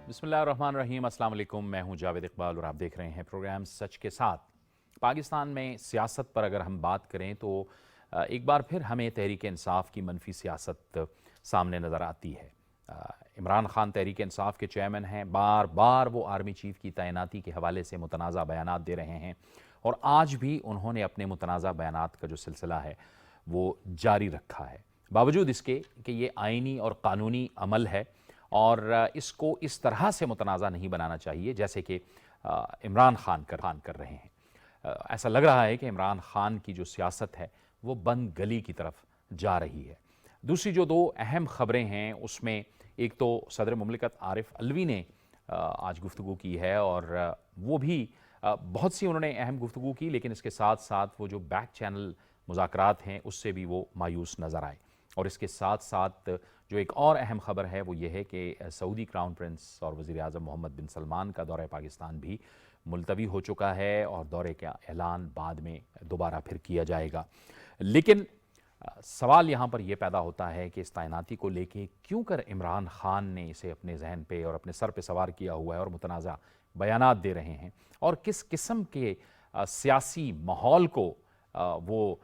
بسم اللہ الرحمن الرحیم۔ السلام علیکم، میں ہوں جاوید اقبال اور آپ دیکھ رہے ہیں پروگرام سچ کے ساتھ۔ پاکستان میں سیاست پر اگر ہم بات کریں تو ایک بار پھر ہمیں تحریک انصاف کی منفی سیاست سامنے نظر آتی ہے۔ عمران خان تحریک انصاف کے چیئرمین ہیں، بار بار وہ آرمی چیف کی تعیناتی کے حوالے سے متنازع بیانات دے رہے ہیں اور آج بھی انہوں نے اپنے متنازع بیانات کا جو سلسلہ ہے وہ جاری رکھا ہے، باوجود اس کے کہ یہ آئینی اور قانونی عمل ہے اور اس کو اس طرح سے متنازع نہیں بنانا چاہیے جیسے کہ عمران خان کر رہے ہیں۔ ایسا لگ رہا ہے کہ عمران خان کی جو سیاست ہے وہ بند گلی کی طرف جا رہی ہے۔ دوسری جو دو اہم خبریں ہیں اس میں ایک تو صدر مملکت عارف علوی نے آج گفتگو کی ہے اور وہ بھی بہت سی انہوں نے اہم گفتگو کی، لیکن اس کے ساتھ ساتھ وہ جو بیک چینل مذاکرات ہیں اس سے بھی وہ مایوس نظر آئے۔ اور اس کے ساتھ ساتھ جو ایک اور اہم خبر ہے وہ یہ ہے کہ سعودی کراؤن پرنس اور وزیر اعظم محمد بن سلمان کا دورہ پاکستان بھی ملتوی ہو چکا ہے اور دورے کا اعلان بعد میں دوبارہ پھر کیا جائے گا۔ لیکن سوال یہاں پر یہ پیدا ہوتا ہے کہ اس تعیناتی کو لے کے کیوں کر عمران خان نے اسے اپنے ذہن پہ اور اپنے سر پہ سوار کیا ہوا ہے اور متنازع بیانات دے رہے ہیں، اور کس قسم کے سیاسی ماحول کو وہ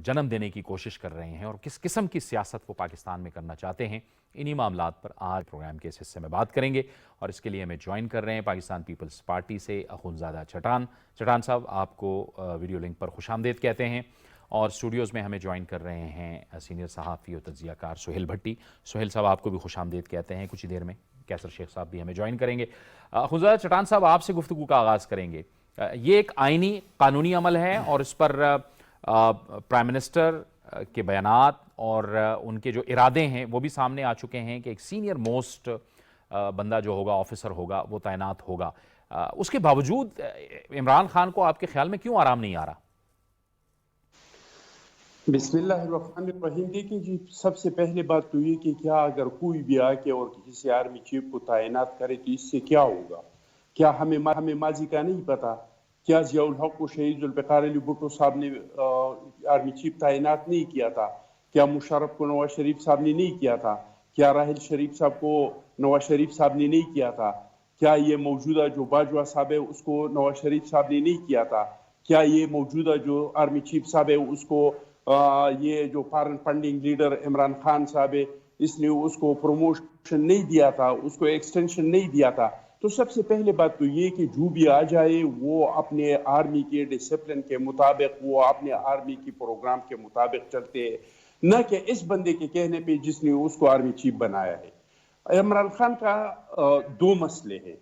جنم دینے کی کوشش کر رہے ہیں اور کس قسم کی سیاست وہ پاکستان میں کرنا چاہتے ہیں۔ انہی معاملات پر آج پروگرام کے اس حصے میں بات کریں گے اور اس کے لیے ہمیں جوائن کر رہے ہیں پاکستان پیپلز پارٹی سے اخونزادہ چٹان صاحب، آپ کو ویڈیو لنک پر خوش آمدید کہتے ہیں، اور اسٹوڈیوز میں ہمیں جوائن کر رہے ہیں سینئر صحافی اور تجزیہ کار سہیل بھٹی۔ سہیل صاحب آپ کو بھی خوش آمدید کہتے ہیں۔ کچھ ہی دیر میں کیسر شیخ صاحب بھی ہمیں جوائن کریں گے۔ اخونزادہ چٹان صاحب، آپ سے گفتگو کا آغاز کریں گے۔ یہ ایک آئینی قانونی عمل ہے اور اس پر پرائم منسٹر کے بیانات اور ان کے جو ارادے ہیں وہ بھی سامنے آ چکے ہیں کہ ایک سینئر موسٹ بندہ جو ہوگا، آفیسر ہوگا، وہ تعینات ہوگا۔ اس کے باوجود عمران خان کو آپ کے خیال میں کیوں آرام نہیں آ رہا؟ بسم اللہ الرحمن الرحیم۔ دیکھیں جی، سب سے پہلے بات تو یہ کہ کیا اگر کوئی بھی آ کے اور کسی آرمی چیف کو تعینات کرے تو اس سے کیا ہوگا؟ کیا ہمیں ماضی کا نہیں پتا؟ کیا ضیاء الحق کو شہید ذوالفقار علی بھٹو صاحب نے آرمی چیف تعینات نہیں کیا تھا؟ کیا مشرف کو نواز شریف صاحب نے نہیں کیا تھا؟ کیا راحل شریف صاحب کو نواز شریف صاحب نے نہیں کیا تھا؟ کیا یہ موجودہ جو باجوہ صاحب ہے اس کو نواز شریف صاحب نے نہیں کیا تھا؟ کیا یہ موجودہ جو آرمی چیف صاحب ہے اس کو یہ جو foreign funding leader Imran Khan صاحب ہے اس نے اس کو پروموشن نہیں دیا تھا، اس کو ایکسٹینشن نہیں دیا تھا؟ تو سب سے پہلے بات تو یہ کہ جو بھی آ جائے وہ اپنے آرمی کے ڈسپلن کے مطابق، وہ اپنے آرمی کی پروگرام کے مطابق چلتے ہیں، نہ کہ اس بندے کے کہنے پہ جس نے اس کو آرمی چیف بنایا ہے۔ عمران خان کا دو مسئلے ہیں۔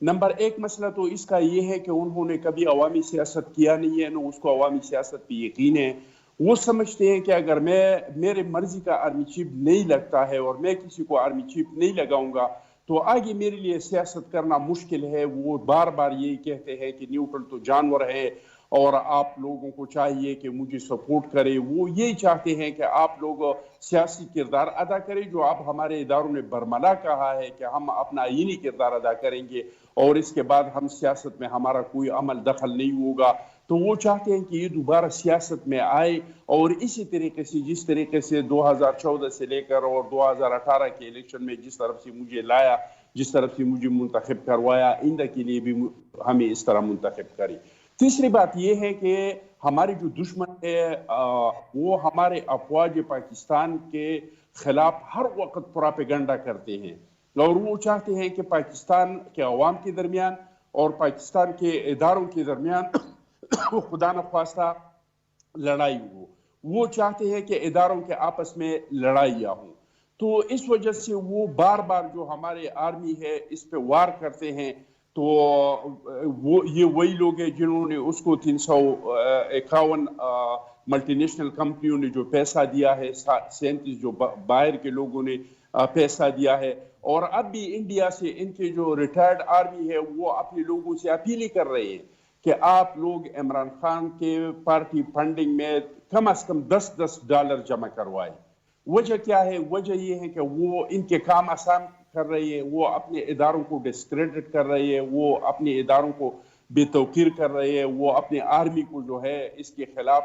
نمبر ایک مسئلہ تو اس کا یہ ہے کہ انہوں نے کبھی عوامی سیاست کیا نہیں ہے، نہ اس کو عوامی سیاست پہ یقین ہے۔ وہ سمجھتے ہیں کہ اگر میرے مرضی کا آرمی چیف نہیں لگتا ہے اور میں کسی کو آرمی چیف نہیں لگاؤں گا تو آگے میرے لیے سیاست کرنا مشکل ہے۔ وہ بار بار یہی کہتے ہیں کہ نیوٹرل تو جانور ہے اور آپ لوگوں کو چاہیے کہ مجھے سپورٹ کرے۔ وہ یہی چاہتے ہیں کہ آپ لوگ سیاسی کردار ادا کریں، جو آپ ہمارے اداروں نے برملا کہا ہے کہ ہم اپنا آئینی کردار ادا کریں گے اور اس کے بعد ہم سیاست میں ہمارا کوئی عمل دخل نہیں ہوگا۔ تو وہ چاہتے ہیں کہ یہ دوبارہ سیاست میں آئے اور اسی طریقے سے جس طریقے سے 2014 سے لے کر اور 2018 کے الیکشن میں جس طرف سے مجھے لایا، جس طرف سے مجھے منتخب کروایا، آئندہ کے لیے بھی ہمیں اس طرح منتخب کرے۔ تیسری بات یہ ہے کہ ہمارے جو دشمن ہے وہ ہمارے افواج پاکستان کے خلاف ہر وقت پراپیگنڈا کرتے ہیں اور وہ چاہتے ہیں کہ پاکستان کے عوام کے درمیان اور پاکستان کے اداروں کے درمیان خدا نخواستہ لڑائی ہو۔ وہ چاہتے ہیں کہ اداروں کے آپس میں لڑائیاں ہوں۔ تو اس وجہ سے وہ بار بار جو ہمارے آرمی ہے اس پہ وار کرتے ہیں۔ تو یہ وہی لوگ ہیں جنہوں نے اس کو 351 ملٹی نیشنل کمپنیوں نے جو پیسہ دیا ہے، 37 جو باہر کے لوگوں نے پیسہ دیا ہے، اور اب بھی انڈیا سے ان کے جو ریٹائرڈ آرمی ہے وہ اپنے لوگوں سے اپیل کر رہے ہیں کہ آپ لوگ عمران خان کے پارٹی فنڈنگ میں کم از کم $10 جمع کروائے۔ وجہ کیا ہے؟ وجہ یہ ہے کہ وہ ان کے کام آسان کر رہی ہے، وہ اپنے اداروں کو ڈسکریڈٹ کر رہی ہے، وہ اپنے اداروں کو بے توقیر کر رہے ہیں، وہ اپنے آرمی کو جو ہے اس کے خلاف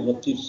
29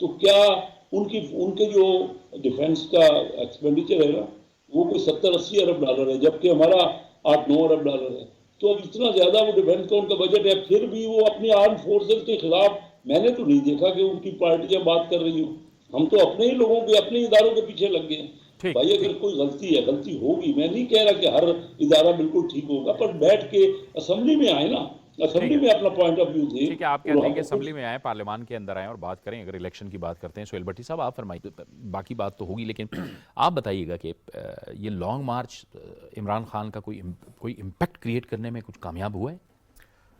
تو کیا ان کے جو ڈیفنس کا ایکسپینڈیچر ہے نا وہ کوئی 70-80 ارب ڈالر ہے، جبکہ ہمارا 8-9 ارب ڈالر ہے. تو اب اتنا زیادہ وہ ڈیفنس کا ان کا بجٹ ہے، پھر بھی وہ اپنی آرم فورسز کے خلاف، میں نے تو نہیں دیکھا کہ ان کی پارٹیاں بات کر رہی ہوں. ہم تو اپنے ہی لوگوں کے اپنے اداروں کے پیچھے لگ گئے. بھائی اگر کوئی غلطی ہے، غلطی ہوگی، میں نہیں کہہ رہا کہ ہر ادارہ بالکل ٹھیک ہوگا، پر بیٹھ کے اسمبلی میں آئے نا، اسمبلی میں اپنا پوائنٹ آف ویو دے. ٹھیک ہے، آپ کہتے ہیں کہ اسمبلی میں آئیں، پارلیمان کے اندر آئیں اور بات کریں. اگر الیکشن کی بات کرتے ہیں سہیل بھٹی صاحب، آپ فرمائیے. باقی بات تو ہوگی، لیکن آپ بتائیے گا کہ یہ لانگ مارچ عمران خان کا کوئی امپیکٹ کریٹ کرنے میں کچھ کامیاب ہوا ہے؟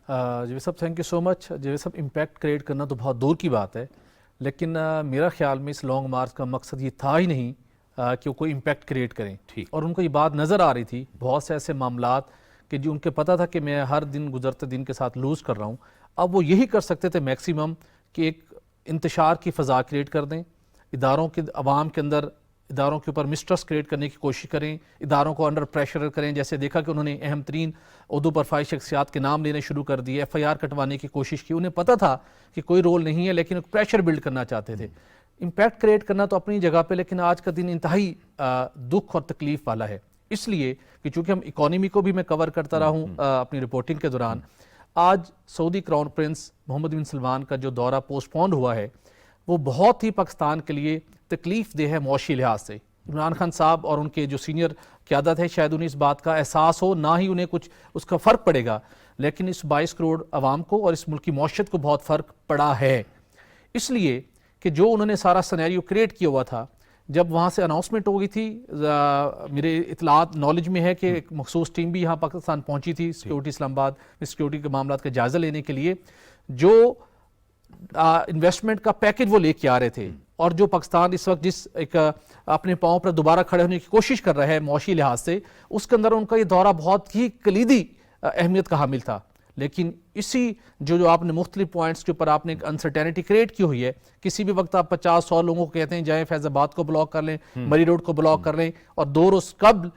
جاوید صاحب تھینک یو سو مچ. جاوید صاحب امپیکٹ کریٹ کرنا تو بہت دور کی بات ہے، لیکن میرا خیال میں اس لانگ مارچ کا مقصد یہ تھا ہی نہیں کہ وہ کوئی امپیکٹ کریٹ کریں. اور ان کو یہ بات نظر آ رہی تھی، بہت سے ایسے معاملات کہ جو ان کے پتہ تھا کہ میں ہر دن گزرتے دن کے ساتھ لوز کر رہا ہوں. اب وہ یہی کر سکتے تھے میکسیمم کہ ایک انتشار کی فضا کریٹ کر دیں، اداروں کے عوام کے اندر اداروں کے اوپر مسٹرسٹ کریٹ کرنے کی کوشش کریں، اداروں کو انڈر پریشر کریں. جیسے دیکھا کہ انہوں نے اہم ترین عہدوں پر فائز شخصیات کے نام لینے شروع کر دیے، FIR کٹوانے کی کوشش کی. انہیں پتہ تھا کہ کوئی رول نہیں ہے، لیکن پریشر بلڈ کرنا چاہتے تھے. امپیکٹ کریٹ کرنا تو اپنی جگہ پہ، لیکن آج کا دن انتہائی دکھ اور تکلیف والا ہے، اس لیے کہ چونکہ ہم اکانومی کو بھی میں کور کرتا رہا ہوں اپنی رپورٹنگ کے دوران. آج سعودی کراؤن پرنس محمد بن سلمان کا جو دورہ پوسٹ پونڈ ہوا ہے، وہ بہت ہی پاکستان کے لیے تکلیف دہ ہے معاشی لحاظ سے. عمران خان صاحب اور ان کے جو سینئر قیادت ہے، شاید انہیں اس بات کا احساس ہو، نہ ہی انہیں کچھ اس کا فرق پڑے گا، لیکن اس 22 کروڑ عوام کو اور اس ملک کی معیشت کو بہت فرق پڑا ہے. اس لیے کہ جو انہوں نے سارا سینیریو کریٹ کیا ہوا تھا، جب وہاں سے اناؤنسمنٹ ہو گئی تھی، میرے اطلاعات نالج میں ہے کہ ایک مخصوص ٹیم بھی یہاں پاکستان پہنچی تھی سیکورٹی اسلام آباد میں سیکورٹی کے معاملات کا جائزہ لینے کے لیے. جو انویسٹمنٹ کا پیکج وہ لے کے آ رہے تھے، اور جو پاکستان اس وقت جس ایک اپنے پاؤں پر دوبارہ کھڑے ہونے کی کوشش کر رہا ہے معاشی لحاظ سے، اس کے اندر ان کا یہ دورہ بہت ہی کلیدی اہمیت کا حامل تھا. لیکن اسی جو آپ نے مختلف پوائنٹس کے اوپر آپ نے ایک انسرٹینٹی کریٹ کی ہوئی ہے. کسی بھی وقت آپ 50-100 لوگوں کو کہتے ہیں جائیں فیض آباد کو بلاک کر لیں، مری روڈ کو بلاک کر لیں، اور 2 روز قبل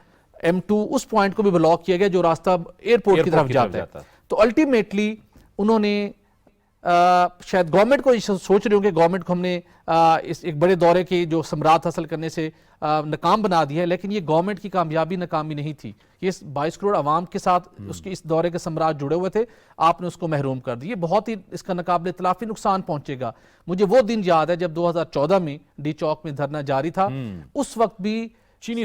M2 اس پوائنٹ کو بھی بلاک کیا گیا جو راستہ ایئرپورٹ کی طرف جاتا ہے. تو الٹیمیٹلی انہوں نے شاید گورنمنٹ کو سوچ رہے ہوں کہ گورنمنٹ کو ہم نے اس ایک بڑے دورے کی جو ثمرات حاصل کرنے سے ناکام بنا دیا ہے، لیکن یہ گورنمنٹ کی کامیابی ناکامی نہیں تھی. یہ 22 کروڑ عوام کے ساتھ اس دورے کے ثمرات جڑے ہوئے تھے، آپ نے اس کو محروم کر دی. یہ بہت ہی اس کا ناقابل اطلاقی نقصان پہنچے گا. مجھے وہ دن یاد ہے جب 2014 میں ڈی چوک میں دھرنا جاری تھا، اس وقت بھی چینی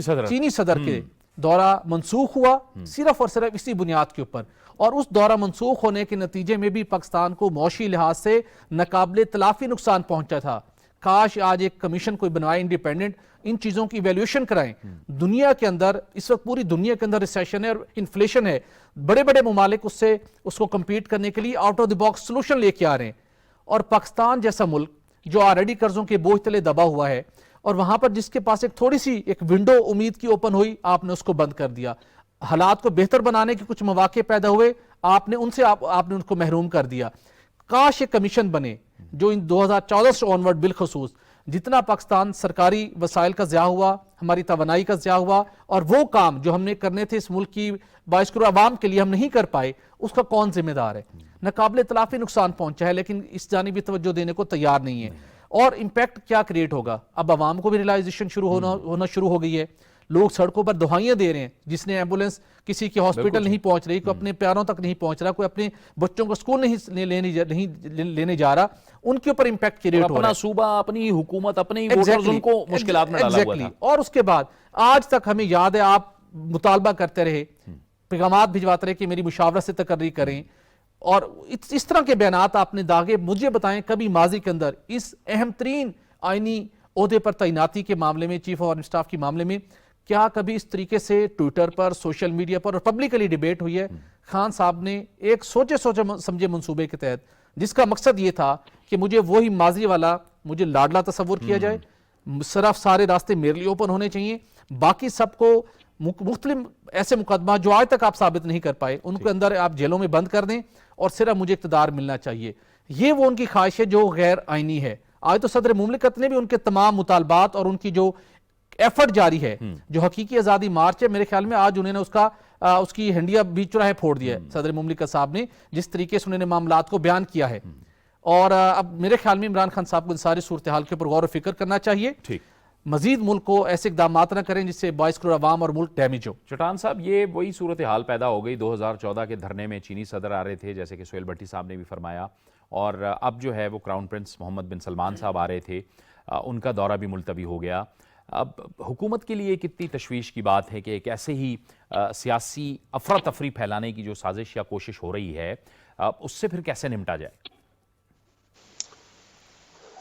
صدر کے دورہ منسوخ ہوا صرف اور صرف اسی بنیاد کے اوپر. اور اس دورہ منسوخ ہونے کے نتیجے میں بھی پاکستان کو معاشی لحاظ سے ناقابل تلافی نقصان پہنچا تھا. کاش آج ایک کمیشن کوئی بنائے انڈیپینڈنٹ، ان چیزوں کی ایویلیوشن کرائیں. دنیا کے اندر اس وقت پوری دنیا کے اندر ریسیشن ہے اور انفلیشن ہے. بڑے بڑے ممالک اس کو کمپیٹ کرنے کے لیے out of the box solution لے کے آ رہے ہیں، اور پاکستان جیسا ملک جو آلریڈی قرضوں کے بوجھ تلے دبا ہوا ہے، اور وہاں پر جس کے پاس ایک تھوڑی سی ایک ونڈو امید کی اوپن ہوئی، آپ نے اس کو بند کر دیا. حالات کو بہتر بنانے کے کچھ مواقع پیدا ہوئے، آپ نے ان کو محروم کر دیا. کاش ایک کمیشن بنے جو ان 2014 سے آنورڈ بالخصوص جتنا پاکستان سرکاری وسائل کا ضیاع ہوا، ہماری توانائی کا ضیاع ہوا، اور وہ کام جو ہم نے کرنے تھے اس ملک کی 22 کروڑ عوام کے لیے ہم نہیں کر پائے، اس کا کون ذمہ دار ہے؟ ناقابل تلافی نقصان پہنچا ہے، لیکن اس جانب بھی توجہ دینے کو تیار نہیں ہے. اور امپیکٹ کیا کریٹ ہوگا؟ اب عوام کو بھی ریلائزیشن ہونا شروع ہو گئی ہے. لوگ سڑکوں پر دہائیاں دے رہے ہیں. جس نے ایمبولینس کسی کے ہاسپٹل نہیں پہنچ رہی، کوئی اپنے پیاروں تک نہیں پہنچ رہا، کوئی اپنے بچوں کو سکول نہیں لینے جا رہا، ان کے اوپر امپیکٹ کریٹ ہو رہا ہے. اپنا صوبہ، اپنی حکومت، اپنی ووٹرز ان کو مشکلات میں ڈالا ہوا تھا. اور اس کے بعد آج تک ہمیں یاد ہے آپ مطالبہ کرتے رہے، پیغامات بھجواتے رہے کہ میری مشاورت سے تقرری کریں، اور اس طرح کے بیانات آپ نے داغے. مجھے بتائیں کبھی ماضی کے اندر اس اہم ترین آئینی عہدے پر تعیناتی کے معاملے میں، چیف آف آرمی اسٹاف کے معاملے میں، کیا کبھی اس طریقے سے ٹویٹر پر، سوشل میڈیا پر اور پبلکلی ڈیبیٹ ہوئی ہے؟ خان صاحب نے ایک سوچے سمجھے منصوبے کے تحت، جس کا مقصد یہ تھا کہ مجھے وہی ماضی والا مجھے لاڈلا تصور کیا جائے، صرف سارے راستے میرے لیے اوپن ہونے چاہیے، باقی سب کو مختلف ایسے مقدمات جو آج تک آپ ثابت نہیں کر پائے ان کے اندر آپ جیلوں میں بند کر دیں، اور صرف مجھے اقتدار ملنا چاہیے. یہ وہ ان کی خواہش ہے جو غیر آئینی ہے. آج تو صدر مملکت نے بھی ان کے تمام مطالبات اور ان کی جو ایفرٹ جاری ہے، جو حقیقی آزادی مارچ ہے، میرے خیال میں آج انہوں نے اس کی ہنڈیا بیچ چوراہے پھوڑ دیا ہے صدر مملکت صاحب نے، جس طریقے سے انہوں نے معاملات کو بیان کیا ہے. اور اب میرے خیال میں عمران خان صاحب کو ساری صورتحال کے اوپر غور و فکر کرنا چاہیے، ٹھیک، مزید ملک کو ایسے اقدامات نہ کریں جس سے 22 کروڑ عوام اور ملک ڈیمیج ہو۔ چٹان صاحب، یہ وہی صورتحال پیدا ہو گئی 2014 کے دھرنے میں چینی صدر آ رہے تھے، جیسے کہ سہیل بھٹی صاحب نے بھی فرمایا، اور اب جو ہے وہ کراؤن پرنس محمد بن سلمان صاحب آ رہے تھے، ان کا دورہ بھی ملتوی ہو گیا۔ اب حکومت کے لیے کتنی تشویش کی بات ہے کہ ایک ایسے ہی سیاسی افراتفری پھیلانے کی جو سازش یا کوشش ہو رہی ہے، اس سے پھر کیسے نمٹا جائے؟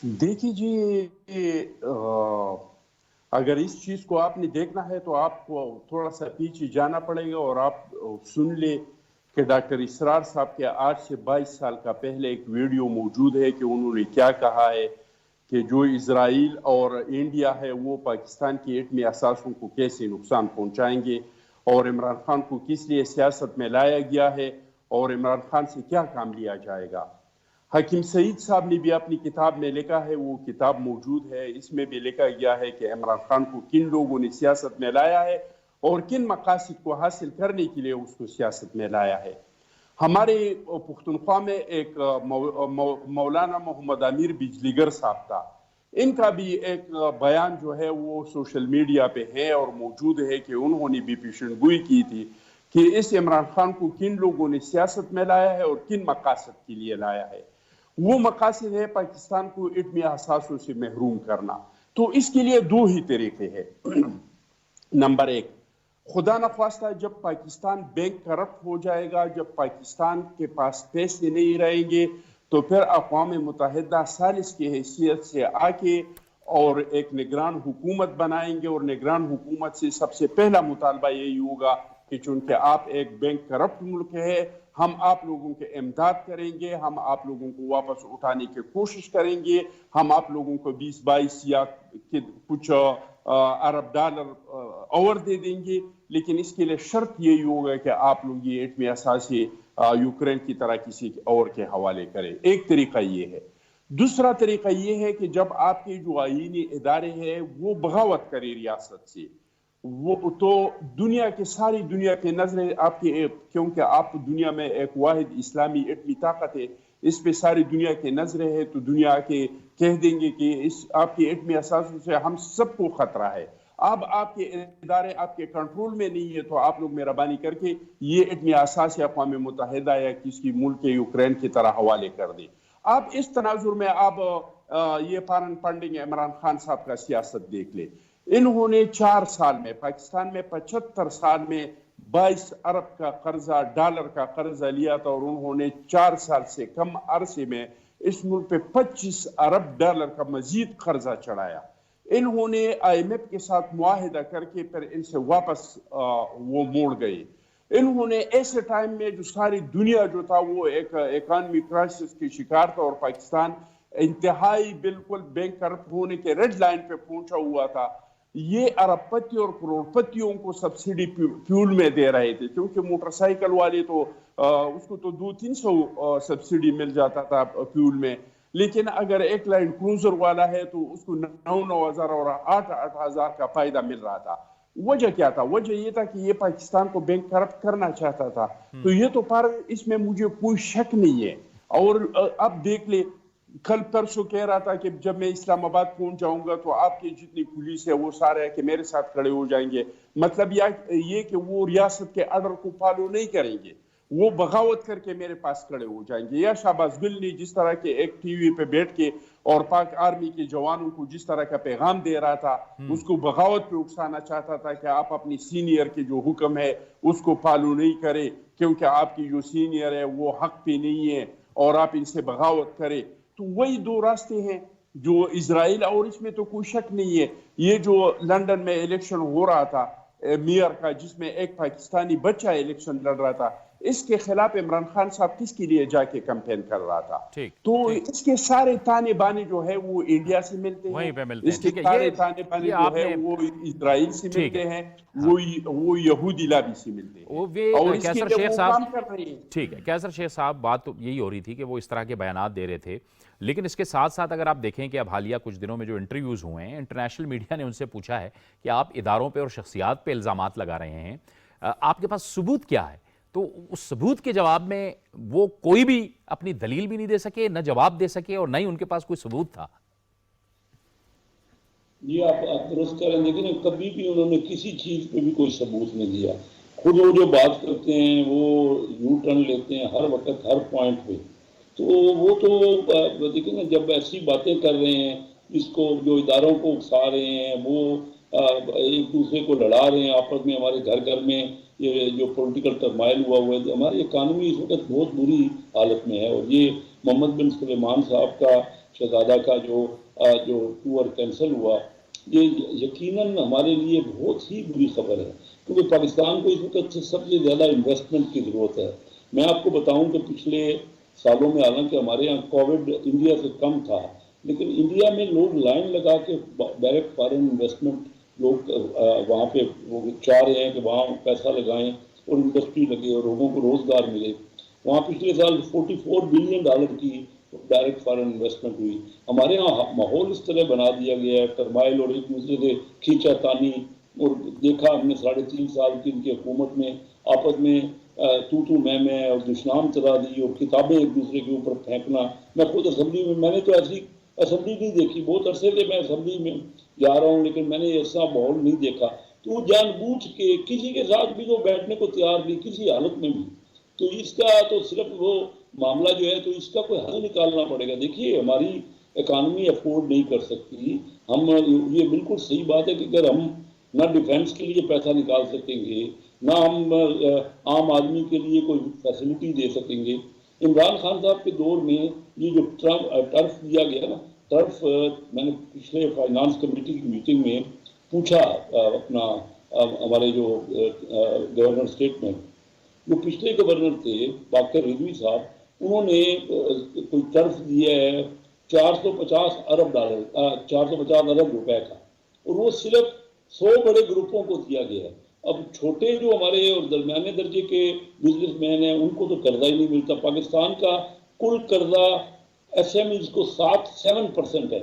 دیکھیے جی، اگر اس چیز کو آپ نے دیکھنا ہے تو آپ کو تھوڑا سا پیچھے جانا پڑے گا، اور آپ سن لے کہ ڈاکٹر اسرار صاحب کے آج سے 22 سال کا پہلے ایک ویڈیو موجود ہے کہ انہوں نے کیا کہا ہے کہ جو اسرائیل اور انڈیا ہے وہ پاکستان کی ایٹمی اثاثوں کو کیسے نقصان پہنچائیں گے، اور عمران خان کو کس لیے سیاست میں لایا گیا ہے، اور عمران خان سے کیا کام لیا جائے گا۔ حکیم سعید صاحب نے بھی اپنی کتاب میں لکھا ہے، وہ کتاب موجود ہے، اس میں بھی لکھا گیا ہے کہ عمران خان کو کن لوگوں نے سیاست میں لایا ہے اور کن مقاصد کو حاصل کرنے کے لیے اس کو سیاست میں لایا ہے۔ ہمارے پختونخوا میں ایک مولانا محمد امیر بجلیگر صاحب تھا، ان کا بھی ایک بیان جو ہے وہ سوشل میڈیا پہ ہے اور موجود ہے کہ انہوں نے بھی پیشن گوئی کی تھی کہ اس عمران خان کو کن لوگوں نے سیاست میں لایا ہے اور کن مقاصد کے لیے لایا ہے۔ وہ مقاصد ہے پاکستان کو ایٹمی اثاثوں سے محروم کرنا۔ تو اس کے لیے دو ہی طریقے ہیں۔ نمبر ایک، خدا نخواستہ جب پاکستان بینک کرپٹ ہو جائے گا، جب پاکستان کے پاس پیسے نہیں رہیں گے، تو پھر اقوام متحدہ ثالث کی حیثیت سے آ کے اور ایک نگران حکومت بنائیں گے، اور نگران حکومت سے سب سے پہلا مطالبہ یہی ہوگا کہ چونکہ آپ ایک بینک کرپٹ ملک ہے، ہم آپ لوگوں کے امداد کریں گے، ہم آپ لوگوں کو واپس اٹھانے کی کوشش کریں گے، ہم آپ لوگوں کو 20-22 یا کچھ ارب ڈالر اور دے دیں گے، لیکن اس کے لیے شرط یہی ہوگا کہ آپ لوگ یہ ایٹمی اثاثے یوکرین کی طرح کسی اور کے حوالے کریں۔ ایک طریقہ یہ ہے۔ دوسرا طریقہ یہ ہے کہ جب آپ کے جو آئینی ادارے ہیں وہ بغاوت کرے ریاست سے، وہ تو دنیا کے ساری دنیا کے نظریں آپ کے، کیونکہ آپ دنیا میں ایک واحد اسلامی ایٹمی طاقت ہے، اس پہ ساری دنیا کے نظریں ہے، تو دنیا کے کہہ دیں گے کہ اس آپ کی ایٹمی اثاثوں سے ہم سب کو خطرہ ہے۔ اب آپ کے ادارے آپ کے کنٹرول میں نہیں ہے، تو آپ لوگ مہربانی کر کے یہ ایٹمی اثاثے اقوام متحدہ یا کسی ملک کے یوکرین کی طرح حوالے کر دیں۔ آپ اس تناظر میں آپ یہ فارن فنڈنگ عمران خان صاحب کا سیاست دیکھ لیں۔ انہوں نے 4 سال میں پاکستان میں 75 سال میں 22 ارب کا قرضہ، ڈالر کا قرضہ لیا تھا، اور انہوں نے 4 سال سے کم عرصے میں اس ملک پہ 25 ارب ڈالر کا مزید قرضہ چڑھایا۔ انہوں نے IMF کے ساتھ معاہدہ کر کے پھر ان سے واپس وہ موڑ گئے۔ انہوں نے ایسے ٹائم میں جو ساری دنیا جو تھا وہ ایک اکانومی کرائسس کی شکار تھا، اور پاکستان انتہائی بالکل بینک کرپٹ ہونے کے ریڈ لائن پہ پہنچا ہوا تھا، یہ ارب پتی اور کروڑ پتیوں کو سبسڈی فیول میں دے رہے تھے، کیونکہ موٹر سائیکل والے تو اس کو تو 200-300 سبسڈی مل جاتا تھا فیول میں، لیکن اگر ایک لائن کروزر والا ہے تو اس کو 9,000 اور 8,000 کا فائدہ مل رہا تھا۔ وجہ کیا تھا؟ وجہ یہ تھا کہ یہ پاکستان کو بینک کرپٹ کرنا چاہتا تھا۔ تو یہ تو پر اس میں مجھے کوئی شک نہیں ہے۔ اور اب دیکھ لے، کل پرسوں کہہ رہا تھا کہ جب میں اسلام آباد پہنچ جاؤں گا تو آپ کی جتنی پولیس ہے وہ سارے کہ میرے ساتھ کھڑے ہو جائیں گے۔ مطلب یہ کہ وہ ریاست کے آرڈر کو فالو نہیں کریں گے، وہ بغاوت کر کے میرے پاس کھڑے ہو جائیں گے۔ یا شہباز گل نے جس طرح کے ایک ٹی وی پہ بیٹھ کے اور پاک آرمی کے جوانوں کو جس طرح کا پیغام دے رہا تھا، اس کو بغاوت پہ اکسانا چاہتا تھا کہ آپ اپنی سینئر کے جو حکم ہے اس کو فالو نہیں کرے، کیونکہ آپ کی جو سینئر ہے وہ حق پہ نہیں ہے اور آپ ان سے بغاوت کرے۔ تو وہی دو راستے ہیں جو اسرائیل، اور اس میں تو کوئی شک نہیں ہے۔ یہ جو لندن میں الیکشن ہو رہا تھا میئر کا، جس میں ایک پاکستانی بچہ الیکشن لڑ رہا تھا، اس کے خلاف عمران خان صاحب کس کے لیے جا کے کیمپین کر رہا تھا؟ تو اس کے سارے تانے بانے جو ہے وہ انڈیا سے ملتے ہیں، اس کے سارے تانے بانے جو ہے وہ اسرائیل سے ملتے ہیں، وہ یہودی لابی سے ملتے ہیں، اور اس کے لیے وہ کام کر رہے ہیں۔ ٹھیک ہے کیسر شیخ صاحب، بات تو یہی ہو رہی تھی کہ وہ اس طرح کے بیانات دے رہے تھے، لیکن اس کے ساتھ ساتھ اگر آپ دیکھیں کہ اب حالیہ کچھ دنوں میں جو انٹرویوز ہوئے ہیں، انٹرنیشنل میڈیا نے ان سے پوچھا ہے کہ آپ اداروں پہ اور شخصیات پہ الزامات لگا رہے ہیں، آپ کے پاس ثبوت کیا ہے؟ تو اس ثبوت کے جواب میں وہ کوئی بھی اپنی دلیل بھی نہیں دے سکے، نہ جواب دے سکے، اور نہ ہی ان کے پاس کوئی ثبوت تھا۔ جی آپ درست کہہ رہے ہیں، لیکن کبھی بھی انہوں نے کسی چیز پہ بھی کوئی ثبوت نہیں دیا۔ خود وہ جو بات کرتے ہیں وہ یو ٹرن لیتے ہیں ہر وقت ہر پوائنٹ پہ، تو وہ تو دیکھیں نا، جب ایسی باتیں کر رہے ہیں جس کو جو اداروں کو اکسا رہے ہیں، وہ ایک دوسرے کو لڑا رہے ہیں آپس میں، ہمارے گھر گھر میں یہ جو پولیٹیکل ٹرمائل ہوا ہے، ہماری اکانومی اس وقت بہت بری حالت میں ہے، اور یہ محمد بن سلیمان صاحب کا شہزادہ کا جو ٹور کینسل ہوا، یہ یقیناً ہمارے لیے بہت ہی بری خبر ہے، کیونکہ پاکستان کو اس وقت سب سے زیادہ انویسٹمنٹ کی ضرورت ہے۔ میں آپ کو بتاؤں کہ پچھلے سالوں میں حالانکہ ہمارے یہاں کووڈ انڈیا سے کم تھا، لیکن انڈیا میں لوگ لائن لگا کے ڈائریکٹ فارن انویسٹمنٹ لوگ وہاں پہ وہ چاہ رہے ہیں کہ وہاں پیسہ لگائیں اور انڈسٹری لگے اور لوگوں کو روزگار ملے۔ وہاں پچھلے سال $44 بلین کی ڈائریکٹ فارن انویسٹمنٹ ہوئی۔ ہمارے یہاں ماحول اس طرح بنا دیا گیا ہے، ٹرمائل اور ایک دوسرے سے کھینچا تانی، اور دیکھا ہم نے 3.5 سال کی ان کی حکومت میں آپس میں تو میں اور دشنام چلا دی اور کتابیں ایک دوسرے کے اوپر پھینکنا۔ میں خود اسمبلی میں نے تو ایسی اسمبلی نہیں دیکھی، بہت عرصے سے میں اسمبلی میں جا رہا ہوں، لیکن میں نے ایسا ماحول نہیں دیکھا۔ تو وہ جان بوجھ کے کسی کے ساتھ بھی تو بیٹھنے کو تیار نہیں، کسی حالت میں بھی۔ تو اس کا تو صرف وہ معاملہ جو ہے، تو اس کا کوئی حل نکالنا پڑے گا۔ دیکھیے ہماری اکانومی افورڈ نہیں کر سکتی، ہم یہ بالکل صحیح بات ہے کہ اگر ہم نہ ڈیفینس کے لیے پیسہ نکال سکیں گے، نہ ہم عام آدمی کے لیے کوئی فیسلٹی دے سکیں گے۔ عمران خان صاحب کے دور میں یہ جو ٹرف دیا گیا نا، ٹرف میں نے پچھلے فائنانس کمیٹی کی میٹنگ میں پوچھا اپنا ہمارے جو گورنر اسٹیٹمنٹ، جو پچھلے گورنر تھے باقر رضوی صاحب، انہوں نے کوئی ٹرف دیا ہے $450 ارب روپے کا، اور وہ صرف 100 بڑے گروپوں کو دیا گیا ہے۔ اب چھوٹے جو ہمارے اور درمیانے درجے کے بزنس مین ہیں ان کو تو قرضہ ہی نہیں ملتا۔ پاکستان کا کل قرضہ ایس ایم ایز کو 7% ہے،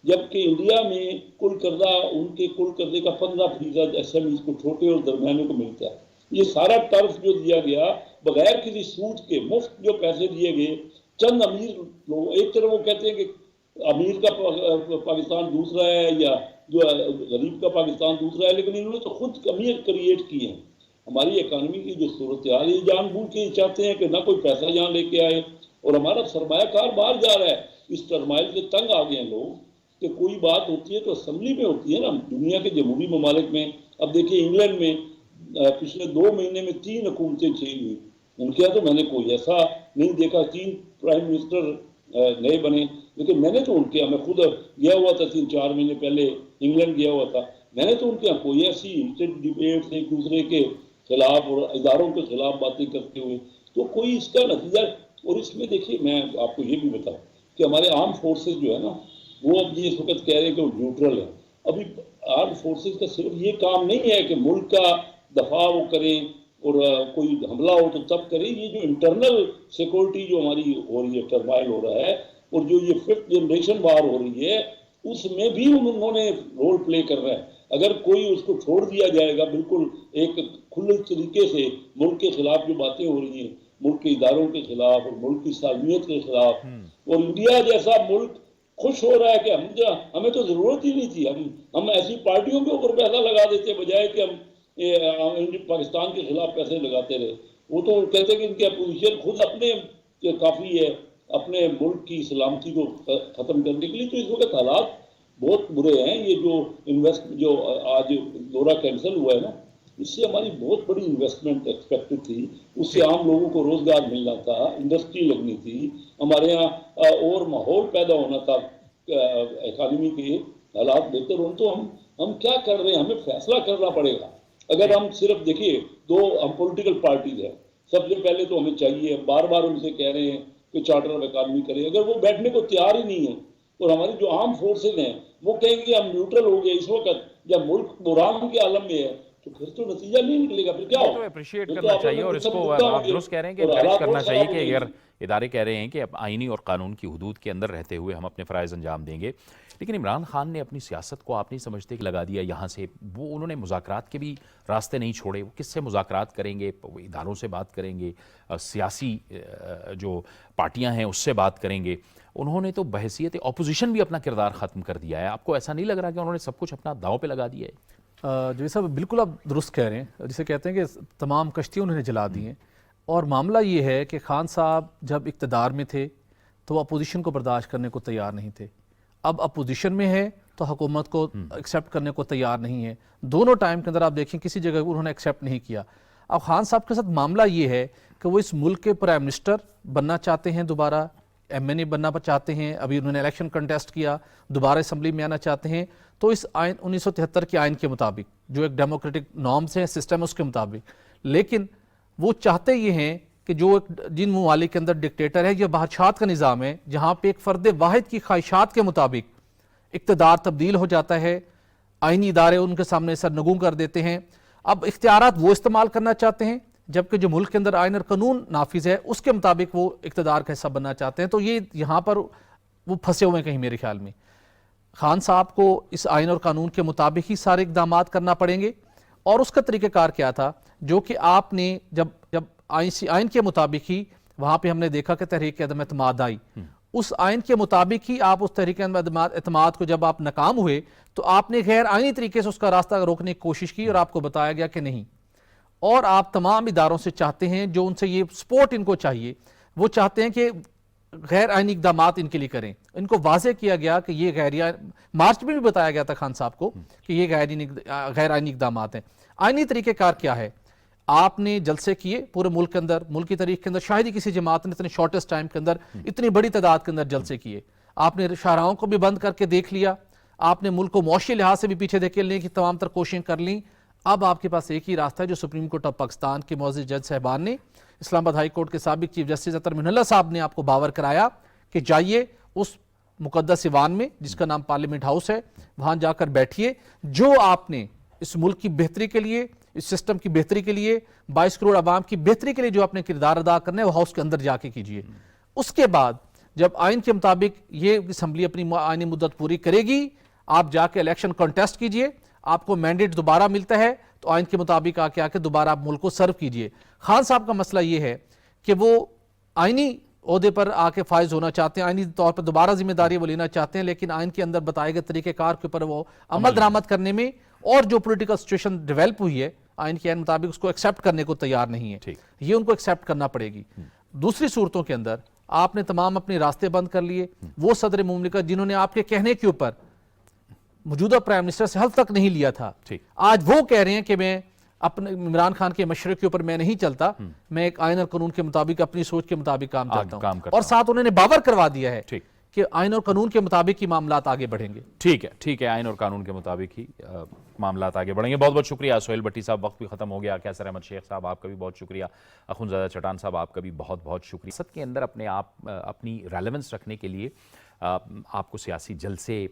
جبکہ انڈیا میں کل قرضہ ان کے کل قرضے کا 15% ایس ایم ایز کو چھوٹے اور درمیانے کو ملتا ہے۔ یہ سارا ٹرف جو دیا گیا بغیر کسی سود کے، مفت جو پیسے دیے گئے چند امیر لوگ، ایک طرف وہ کہتے ہیں کہ امیر کا پاکستان دوسرا ہے یا جو غریب کا پاکستان دوسرا ہے، لیکن انہوں نے تو خود امیر کریٹ کی ہیں۔ ہماری اکانومی کی جو صورتحال ہے، جان بوجھ کے چاہتے ہیں کہ نہ کوئی پیسہ یہاں لے کے آئے، اور ہمارا سرمایہ کار باہر جا رہا ہے۔ اس ٹرمائل سے تنگ آ گئے ہیں لوگ کہ کوئی بات ہوتی ہے تو اسمبلی میں ہوتی ہے نا، دنیا کے جمہوری ممالک میں۔ اب دیکھیے انگلینڈ میں پچھلے 2 مہینے میں 3 حکومتیں چینج ہوئی، ان کے یہاں تو میں نے کوئی ایسا نہیں دیکھا، 3 پرائم منسٹر نئے بنے، لیکن میں نے تو ان کے یہاں، میں خود گیا ہوا تھا 3-4 مہینے پہلے انگلینڈ گیا ہوا تھا، میں نے تو ان کے یہاں کوئی ایسی ڈیبیٹ ایک دوسرے کے خلاف اور اداروں کے خلاف باتیں کرتے ہوئے تو کوئی اس کا نتیجہ۔ اور اس میں دیکھیے میں آپ کو یہ بھی بتاؤں کہ ہمارے آرم فورسز جو ہے نا، وہ اب یہ اس وقت کہہ رہے ہیں کہ وہ نیوٹرل ہے۔ ابھی آرم فورسز کا صرف یہ کام نہیں ہے کہ ملک کا دفاع وہ کریں اور کوئی حملہ ہو تو تب کریں، یہ جو انٹرنل سیکورٹی جو ہماری ہو رہی ہے، ٹرمائل ہو رہا ہے، اور جو یہ 5th جنریشن وار ہو رہی ہے، اس میں بھی انہوں نے رول پلے کر رہا ہے۔ اگر کوئی اس کو چھوڑ دیا جائے گا بالکل ایک کھلے طریقے سے، ملک کے خلاف جو باتیں ہو رہی ہیں، ملک کے اداروں کے خلاف اور ملک کی سالمیت کے خلاف، اور انڈیا جیسا ملک خوش ہو رہا ہے کہ ہمیں تو ضرورت ہی نہیں تھی، ہم ایسی پارٹیوں کے اوپر پیسہ لگا دیتے بجائے کہ ہم پاکستان کے خلاف پیسے لگاتے رہے۔ وہ تو کہتے ہیں کہ ان کی اپوزیشن خود اپنے کافی ہے اپنے ملک کی سلامتی کو ختم کرنے کے لیے۔ تو اس وقت حالات بہت برے ہیں۔ یہ جو آج دورہ کینسل ہوا ہے نا، اس سے ہماری بہت بڑی انویسٹمنٹ ایکسپیکٹڈ تھی، اس سے عام لوگوں کو روزگار ملنا تھا، انڈسٹری لگنی تھی، ہمارے یہاں اور ماحول پیدا ہونا تھا، اکانومی کے حالات بہتر ہوں۔ تو ہم کیا کر رہے ہیں؟ ہمیں فیصلہ کرنا پڑے گا۔ اگر ہم صرف دیکھیے ہم پولیٹیکل پارٹیز ہیں، سب سے پہلے تو ہمیں چاہیے، بار بار ان سے کہہ رہے ہیں کہ چارٹر آف اکانومی کریں، اگر وہ بیٹھنے کو تیار ہی نہیں ہے، اور ہماری جو عام فورسز ہیں وہ کہیں گے ہم نیوٹرل ہو گئے، اس وقت جب ملک بحران کے عالم میں ہے تو پھر تو نتیجہ نہیں نکلے گا، پھر کیا تو ہوگا؟ اپریشیٹ پھر تو کرنا آپ چاہیے لوگوں اور کو اس سب کو گمراہ آپ ہوں گے درست کہہ رہے ہیں کہ اور انکریج حالات کرنا اور چاہیے خراب کہ ہو جائیں اگر گے۔ ادارے کہہ رہے ہیں کہ اب آئینی اور قانون کی حدود کے اندر رہتے ہوئے ہم اپنے فرائض انجام دیں گے، لیکن عمران خان نے اپنی سیاست کو آپ نہیں سمجھتے کہ لگا دیا یہاں سے، وہ انہوں نے مذاکرات کے بھی راستے نہیں چھوڑے، وہ کس سے مذاکرات کریں گے؟ وہ اداروں سے بات کریں گے، سیاسی جو پارٹیاں ہیں اس سے بات کریں گے، انہوں نے تو بحیثیت اپوزیشن بھی اپنا کردار ختم کر دیا ہے۔ آپ کو ایسا نہیں لگ رہا کہ انہوں نے سب کچھ اپنا داؤ پہ لگا دیا ہے؟ جو صاحب بالکل آپ درست کہہ رہے ہیں، جسے کہتے ہیں کہ تمام کشتیوں انہوں نے جلا دی ہیں، اور معاملہ یہ ہے کہ خان صاحب جب اقتدار میں تھے تو وہ اپوزیشن کو برداشت کرنے کو تیار نہیں تھے، اب اپوزیشن میں ہے تو حکومت کو ایکسیپٹ کرنے کو تیار نہیں ہے، دونوں ٹائم کے اندر آپ دیکھیں کسی جگہ انہوں نے ایکسیپٹ نہیں کیا۔ اب خان صاحب کے ساتھ معاملہ یہ ہے کہ وہ اس ملک کے پرائم منسٹر بننا چاہتے ہیں، دوبارہ ایم این اے بننا چاہتے ہیں، ابھی انہوں نے الیکشن کنٹیسٹ کیا، دوبارہ اسمبلی میں آنا چاہتے ہیں، تو اس آئین 1973 کے آئین کے مطابق جو ایک ڈیموکریٹک نارمز ہیں، سسٹم ہے، اس کے مطابق، لیکن وہ چاہتے یہ ہیں کہ جو جن ممالک کے اندر ڈکٹیٹر ہے یا بادشاہت کا نظام ہے جہاں پہ ایک فرد واحد کی خواہشات کے مطابق اقتدار تبدیل ہو جاتا ہے، آئینی ادارے ان کے سامنے سرنگوں کر دیتے ہیں، اب اختیارات وہ استعمال کرنا چاہتے ہیں جبکہ جو ملک کے اندر آئین اور قانون نافذ ہے اس کے مطابق وہ اقتدار کا حصہ بننا چاہتے ہیں، تو یہ یہاں پر وہ پھنسے ہوئے ہیں کہیں میرے خیال میں۔ خان صاحب کو اس آئین اور قانون کے مطابق ہی سارے اقدامات کرنا پڑیں گے، اور اس کا طریقہ کار کیا تھا جو کہ آپ نے جب آئین کے مطابق ہی وہاں پہ ہم نے دیکھا کہ تحریک عدم اعتماد آئی، اس آئین کے مطابق ہی آپ اس تحریک عدم اعتماد کو جب آپ ناکام ہوئے تو آپ نے غیر آئینی طریقے سے اس کا راستہ روکنے کی کوشش کی اور آپ کو بتایا گیا کہ نہیں، اور آپ تمام اداروں سے چاہتے ہیں جو ان سے یہ سپورٹ ان کو چاہیے، وہ چاہتے ہیں کہ غیر آئینی اقدامات ان کے لیے کریں، ان کو واضح کیا گیا کہ یہ مارچ میں بھی بتایا گیا تھا خان صاحب کو کہ یہ غیر آئینی اقدامات ہیں۔ آئینی طریقہ کار کیا ہے؟ آپ نے جلسے کیے پورے ملک کے اندر، ملکی تاریخ کے اندر شاید ہی کسی جماعت نے اتنے شارٹیسٹ ٹائم کے اندر اتنی بڑی تعداد کے اندر جلسے کیے، آپ نے شاہراہوں کو بھی بند کر کے دیکھ لیا، آپ نے ملک کو معاشی لحاظ سے بھی پیچھے دھکیلنے کی تمام تر کوششیں کر لیں، اب آپ کے پاس ایک ہی راستہ ہے جو سپریم کورٹ آف پاکستان کے معزز جج صاحبان نے، اسلام آباد ہائی کورٹ کے سابق چیف جسٹس اطہر من اللہ صاحب نے آپ کو باور کرایا کہ جائیے اس مقدس ایوان میں جس کا نام پارلیمنٹ ہاؤس ہے، وہاں جا کر بیٹھیے، جو آپ نے اس ملک کی بہتری کے لیے، اس سسٹم کی بہتری کے لیے، 22 کروڑ عوام کی بہتری کے لیے جو آپ نے کردار ادا کرنا ہے وہ ہاؤس کے اندر جا کے کیجیے۔ اس کے بعد جب آئین کے مطابق یہ اسمبلی اپنی آئینی مدت پوری کرے گی، آپ جا کے الیکشن کنٹیسٹ کیجیے، آپ کو مینڈیٹ دوبارہ ملتا ہے تو آئین کے مطابق آ کے دوبارہ آپ ملک کو سرو کیجیے۔ خان صاحب کا مسئلہ یہ ہے کہ وہ آئینی عہدے پر آ کے فائز ہونا چاہتے ہیں، آئینی طور پر دوبارہ ذمہ داری وہ لینا چاہتے ہیں، لیکن آئین کے اندر بتائے گئے طریقہ کار کے اوپر وہ عمل درآمد کرنے میں اور جو پولیٹیکل سچویشن ڈیولپ ہوئی ہے آئین کے مطابق اس کو ایکسیپٹ کرنے کو تیار نہیں ہے، یہ ان کو ایکسیپٹ کرنا پڑے گی۔ دوسری صورتوں کے اندر آپ نے تمام اپنے راستے بند کر لیے، وہ صدر مملکت جنہوں نے آپ کے کہنے کے اوپر موجودہ پرائم منسٹر سے حلف تک نہیں لیا تھا، آج وہ کہہ رہے ہیں کہ میں اپنے عمران خان کے مشورے کے اوپر میں نہیں چلتا، میں ایک آئین اور قانون کے مطابق اپنی سوچ کے مطابق کام کرتا ہوں، اور ساتھ انہوں نے باور کروا دیا ہے کہ آئین اور قانون کے مطابق ہی معاملات آگے بڑھیں گے۔ ٹھیک ہے، آئین اور قانون کے مطابق ہی معاملات آگے بڑھیں گے۔ بہت بہت شکریہ سہیل بٹی صاحب، وقت بھی ختم ہو گیا۔ کیسر احمد شیخ صاحب آپ کا بھی بہت شکریہ، اخونزادہ چٹان صاحب آپ کا بھی بہت بہت شکریہ۔ سیاست کے اندر اپنی ریلیونس رکھنے کے لیے آپ کو سیاسی جلسے،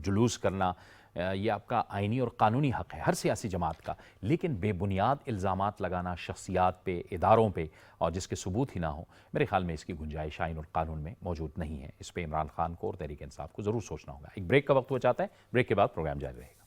جلوس کرنا، یہ آپ کا آئینی اور قانونی حق ہے ہر سیاسی جماعت کا، لیکن بے بنیاد الزامات لگانا شخصیات پہ، اداروں پہ، اور جس کے ثبوت ہی نہ ہو، میرے خیال میں اس کی گنجائش آئین اور قانون میں موجود نہیں ہے۔ اس پہ عمران خان کو اور تحریک انصاف کو ضرور سوچنا ہوگا۔ ایک بریک کا وقت ہوا چاہتا ہے، بریک کے بعد پروگرام جاری رہے گا۔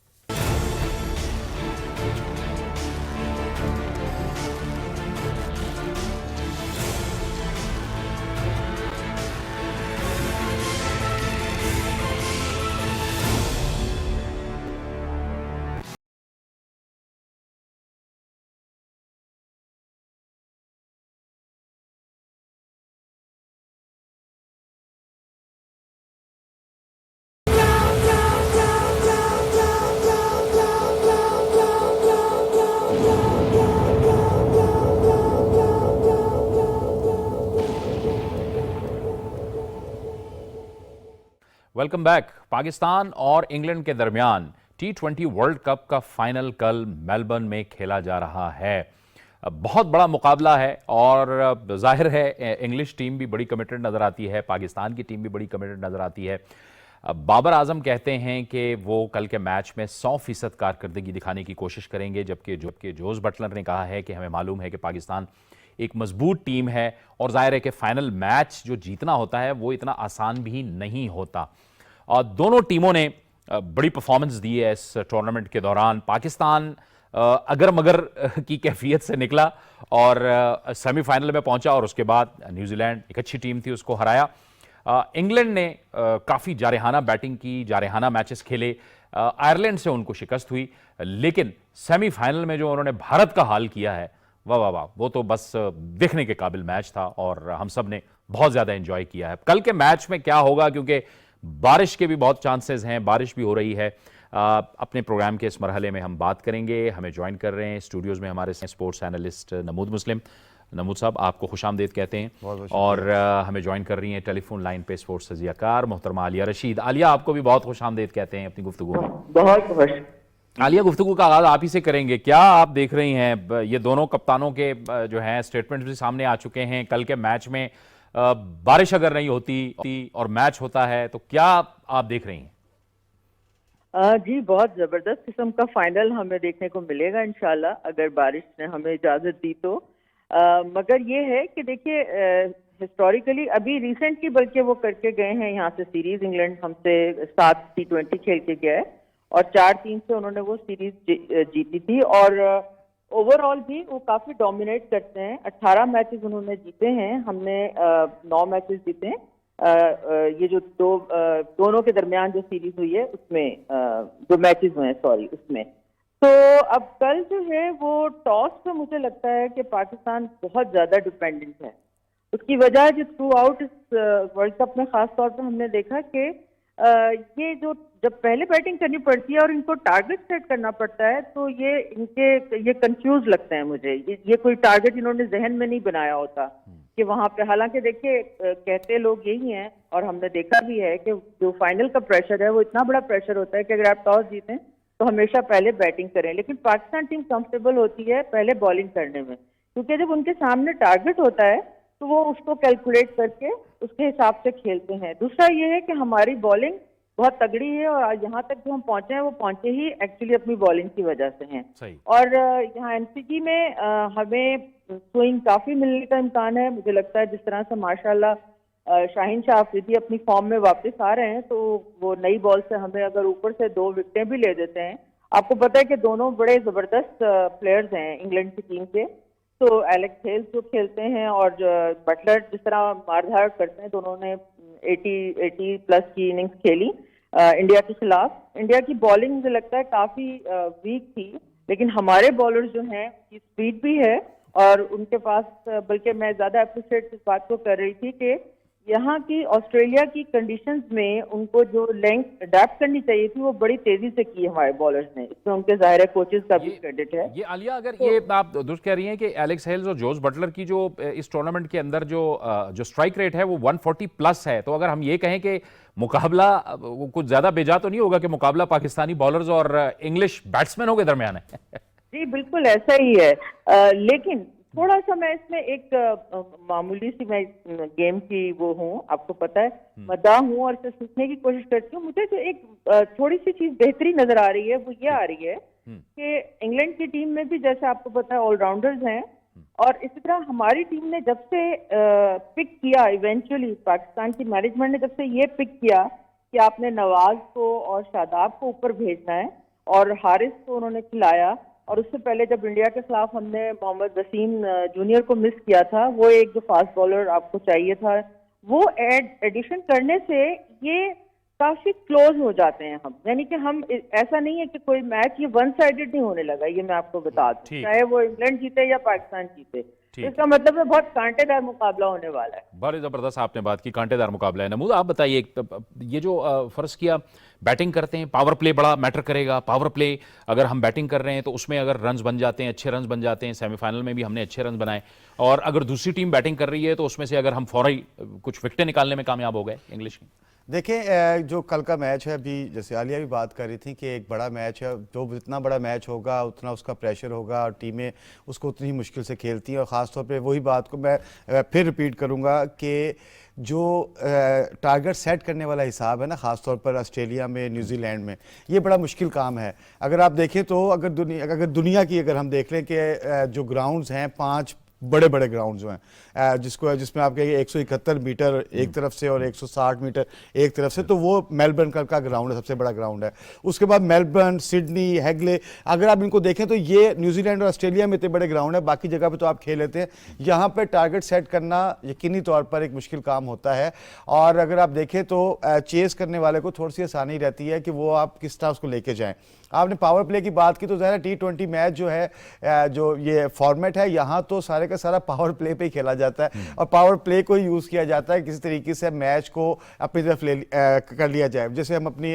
Welcome back. پاکستان اور انگلینڈ کے درمیان T20 ورلڈ کپ کا فائنل کل میلبرن میں کھیلا جا رہا ہے۔ بہت بڑا مقابلہ ہے اور ظاہر ہے انگلش ٹیم بھی بڑی کمیٹڈ نظر آتی ہے، پاکستان کی ٹیم بھی بڑی کمیٹڈ نظر آتی ہے۔ بابر اعظم کہتے ہیں کہ وہ کل کے میچ میں 100% کارکردگی دکھانے کی کوشش کریں گے، جبکہ جوز بٹلر نے کہا ہے کہ ہمیں معلوم ہے کہ پاکستان ایک مضبوط ٹیم ہے اور ظاہر ہے کہ فائنل میچ جو جیتنا ہوتا ہے وہ اتنا آسان بھی نہیں ہوتا۔ اور دونوں ٹیموں نے بڑی پرفارمنس دی ہے اس ٹورنامنٹ کے دوران۔ پاکستان اگر مگر کی کیفیت سے نکلا اور سیمی فائنل میں پہنچا اور اس کے بعد نیوزی لینڈ ایک اچھی ٹیم تھی، اس کو ہرایا۔ انگلینڈ نے کافی جارحانہ بیٹنگ کی، جارحانہ میچز کھیلے، آئرلینڈ سے ان کو شکست ہوئی، لیکن سیمی فائنل میں جو انہوں نے بھارت کا حال کیا ہے، واہ واہ واہ، وہ تو بس دیکھنے کے قابل میچ تھا اور ہم سب نے بہت زیادہ انجوائے کیا ہے۔ کل کے میچ میں کیا ہوگا، کیونکہ بارش کے بھی بہت چانسز ہیں، بارش بھی ہو رہی ہے۔ اپنے پروگرام کے اس مرحلے میں ہم بات کریں گے۔ ہمیں جوائن کر رہے ہیں اسٹوڈیوز میں ہمارے اسپورٹس اینالسٹ نمود مسلم۔ نمود صاحب، آپ کو خوش آمدید کہتے ہیں، اور ہمیں جوائن کر رہی ہیں ٹیلی فون لائن پہ اسپورٹس تجزیہ کار محترمہ عالیہ رشید۔ عالیہ، آپ کو بھی بہت خوش آمدید کہتے ہیں اپنی گفتگو میں۔ بہت خوش۔ عالیہ، گفتگو کا آغاز آپ ہی سے کریں گے۔ کیا آپ دیکھ رہی ہیں، یہ دونوں کپتانوں کے جو ہیں اسٹیٹمنٹس بھی سامنے آ چکے ہیں، کل کے میچ میں بارش اگر نہیں ہوتی اور میچ ہوتا ہے تو کیا آپ دیکھ رہی ہیں؟ جی، بہت زبردست قسم کا فائنل ہمیں دیکھنے کو ملے گا انشاءاللہ، اگر بارش نے ہمیں اجازت دی تو۔ مگر یہ ہے کہ دیکھیے، ہسٹوریکلی ابھی ریسنٹلی بلکہ وہ کر کے گئے ہیں یہاں سے سیریز، انگلینڈ ہم سے 7 T20 کھیل کے گیا ہے اور 4-3 سے انہوں نے وہ سیریز جیتی تھی، اور اوور آل بھی وہ کافی ڈومینیٹ کرتے ہیں۔ 18 میچز انہوں نے جیتے ہیں، ہم نے 9 میچز جیتے ہیں۔ یہ جو دونوں کے درمیان جو سیریز ہوئی ہے اس میں جو میچز ہوئے ہیں اس میں تو اب کل جو ہے وہ ٹاس پہ مجھے لگتا ہے کہ پاکستان بہت زیادہ ڈیپینڈنٹ ہے۔ اس کی وجہ جو تھرو آؤٹ اس ورلڈ کپ میں خاص طور پہ ہم نے دیکھا کہ یہ جو جب پہلے بیٹنگ کرنی پڑتی ہے اور ان کو ٹارگٹ سیٹ کرنا پڑتا ہے تو یہ کنفیوز لگتا ہے مجھے، یہ کوئی ٹارگٹ انہوں نے ذہن میں نہیں بنایا ہوتا کہ وہاں پہ، حالانکہ دیکھیے کہتے لوگ یہی ہیں اور ہم نے دیکھا بھی ہے کہ جو فائنل کا پریشر ہے وہ اتنا بڑا پریشر ہوتا ہے کہ اگر آپ ٹاس جیتیں تو ہمیشہ پہلے بیٹنگ کریں، لیکن پاکستان ٹیم کمفرٹیبل ہوتی ہے پہلے بالنگ کرنے میں، کیونکہ جب ان کے سامنے ٹارگٹ ہوتا ہے تو وہ اس کو کیلکولیٹ کر کے اس کے حساب سے کھیلتے ہیں۔ دوسرا یہ ہے کہ ہماری بالنگ بہت تگڑی ہے اور یہاں تک جو ہم پہنچے ہیں وہ پہنچے ہی ایکچولی اپنی بالنگ کی وجہ سے ہیں۔ اور یہاں MCG میں ہمیں سوئنگ کافی ملنے کا امکان ہے، مجھے لگتا ہے جس طرح سے ماشاءاللہ شاہین شاہ آفریدی اپنی فارم میں واپس آ رہے ہیں تو وہ نئی بال سے ہمیں اگر اوپر سے 2 وکٹیں بھی لے دیتے ہیں۔ آپ کو پتہ ہے کہ دونوں بڑے زبردست پلیئرز ہیں انگلینڈ کی ٹیم کے، تو ایلیکس ہیلز جو کھیلتے ہیں اور بٹلر جس طرح مار دھاڑ کرتے ہیں، دونوں نے 80+ کی اننگز کھیلی انڈیا کے خلاف۔ انڈیا کی بالنگ مجھے لگتا ہے کافی ویک تھی، لیکن ہمارے بالرز جو ہیں کی اسپیڈ بھی ہے اور ان کے پاس، بلکہ میں زیادہ اپریشیٹ اس بات کو کر رہی تھی کہ یہاں کی آسٹریلیا کی کنڈیشنز میں ان کو جو لینتھ اڈیپٹ کرنی چاہیے تھی وہ بڑی تیزی سے کی ہمارے بالرز نے، اس میں ان کے ظاہر کوچز کا بھی کریڈٹ ہے۔ یہ عالیہ، اگر یہ آپ درست کہہ رہی ہیں کہ ایلیکس ہیلز اور جوز بٹلر کی جو اس ٹورنامنٹ کے اندر جو اسٹرائک ریٹ ہے وہ 140+ ہے، تو اگر ہم یہ کہیں کہ مقابلہ کچھ زیادہ بیجا تو نہیں ہوگا کہ مقابلہ پاکستانی بالرز اور انگلش بیٹسمینوں کے درمیان ہے؟ جی بالکل ایسا ہی ہے، لیکن تھوڑا سا میں اس میں ایک معمولی سی میں گیم کی وہ ہوں، آپ کو پتہ ہے مداح ہوں اور اسے سیکھنے کی کوشش کرتی ہوں۔ مجھے جو ایک تھوڑی سی چیز بہتری نظر آ رہی ہے وہ یہ آ رہی ہے کہ انگلینڈ کی ٹیم میں بھی جیسے آپ کو پتہ ہے آل راؤنڈرز ہیں، اور اسی طرح ہماری ٹیم نے جب سے پک کیا، ایونچولی پاکستان کی مینجمنٹ نے جب سے یہ پک کیا کہ آپ نے نواز کو اور شاداب کو اوپر بھیجنا ہے اور حارث کو انہوں نے کھلایا، اور اس سے پہلے جب انڈیا کے خلاف ہم نے محمد وسیم جونیئر کو مس کیا تھا، وہ ایک جو فاسٹ بالر آپ کو چاہیے تھا، وہ ایڈیشن کرنے سے یہ کافی کلوز ہو جاتے ہیں ہم، یعنی کہ ہم ایسا نہیں ہے کہ کوئی میچ یہ 1 سائیڈڈ نہیں ہونے لگا، یہ میں آپ کو بتا دوں، چاہے وہ انگلینڈ جیتے یا پاکستان جیتے، اس کا مطلب ہے بہت کانٹے دار مقابلہ ہونے والا ہے۔ بڑی زبردست آپ نے بات کی، کانٹے دار مقابلہ ہے۔ نمود، آپ بتائیے، یہ جو فرض کیا بیٹنگ کرتے ہیں، پاور پلے بڑا میٹر کرے گا، پاور پلے اگر ہم بیٹنگ کر رہے ہیں تو اس میں اگر رنز بن جاتے ہیں، اچھے رنز بن جاتے ہیں، سیمی فائنل میں بھی ہم نے اچھے رنز بنائے، اور اگر دوسری ٹیم بیٹنگ کر رہی ہے تو اس میں سے اگر ہم فوری کچھ وکٹیں نکالنے میں کامیاب ہو گئے انگلش کی۔ دیکھیں جو کل کا میچ ہے، ابھی جیسے عالیہ بھی بات کر رہی تھی کہ ایک بڑا میچ ہے، جو جتنا بڑا میچ ہوگا اتنا اس کا پریشر ہوگا اور ٹیمیں اس کو اتنی ہی مشکل سے کھیلتی ہیں، اور خاص طور پہ وہی بات کو میں پھر ریپیٹ کروں گا کہ جو ٹارگٹ سیٹ کرنے والا حساب ہے نا، خاص طور پر آسٹریلیا میں، نیوزی لینڈ میں، یہ بڑا مشکل کام ہے۔ اگر آپ دیکھیں تو اگر دنیا کی اگر ہم دیکھ لیں کہ جو گراؤنڈز ہیں 5 بڑے بڑے گراؤنڈز ہیں جس میں آپ کہیں 171 میٹر ایک طرف سے اور 160 میٹر ایک طرف سے، تو وہ میلبرن کا گراؤنڈ ہے، سب سے بڑا گراؤنڈ ہے۔ اس کے بعد میلبرن، سڈنی، ہیگلے، اگر آپ ان کو دیکھیں تو یہ نیوزی لینڈ اور آسٹریلیا میں اتنے بڑے گراؤنڈ ہیں، باقی جگہ پہ تو آپ کھیل لیتے ہیں۔ یہاں پہ ٹارگٹ سیٹ کرنا یقینی طور پر ایک مشکل کام ہوتا ہے، اور اگر آپ دیکھیں تو چیز کرنے والے کو تھوڑی سی آسانی رہتی ہے کہ وہ آپ کس طرح اس کو لے کے جائیں۔ آپ نے پاور پلے کی بات کی تو ظاہر T20 میچ جو ہے، جو یہ فارمیٹ ہے، یہاں تو سارے کا سارا پاور پلے پہ ہی کھیلا جاتا ہے، اور پاور پلے کو ہی یوز کیا جاتا ہے کسی طریقے سے میچ کو اپنی طرف کر لیا جائے۔ جیسے ہم اپنی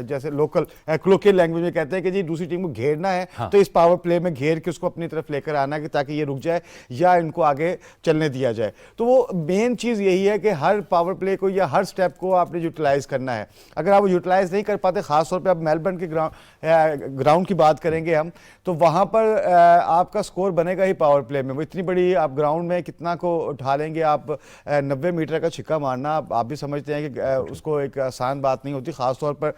جیسے لوکل کلوکل لینگویج میں کہتے ہیں کہ جی دوسری ٹیم کو گھیرنا ہے تو اس پاور پلے میں گھیر کے اس کو اپنی طرف لے کر آنا ہے تاکہ یہ رک جائے یا ان کو آگے چلنے دیا جائے۔ تو وہ مین چیز یہی ہے کہ ہر پاور پلے کو یا ہر سٹیپ کو آپ نے یوٹیلائز کرنا ہے۔ اگر آپ وہ یوٹیلائز نہیں کر پاتے، خاص طور پہ اب میلبرن کے گراؤنڈ کی بات کریں گے ہم، تو وہاں پر آپ کا سکور بنے گا ہی پاور پلے میں۔ وہ اتنی بڑی آپ گراؤنڈ میں کتنا کو اٹھا لیں گے آپ، 90 میٹر کا چھکا مارنا آپ بھی سمجھتے ہیں کہ اس کو ایک آسان بات نہیں ہوتی، خاص طور پر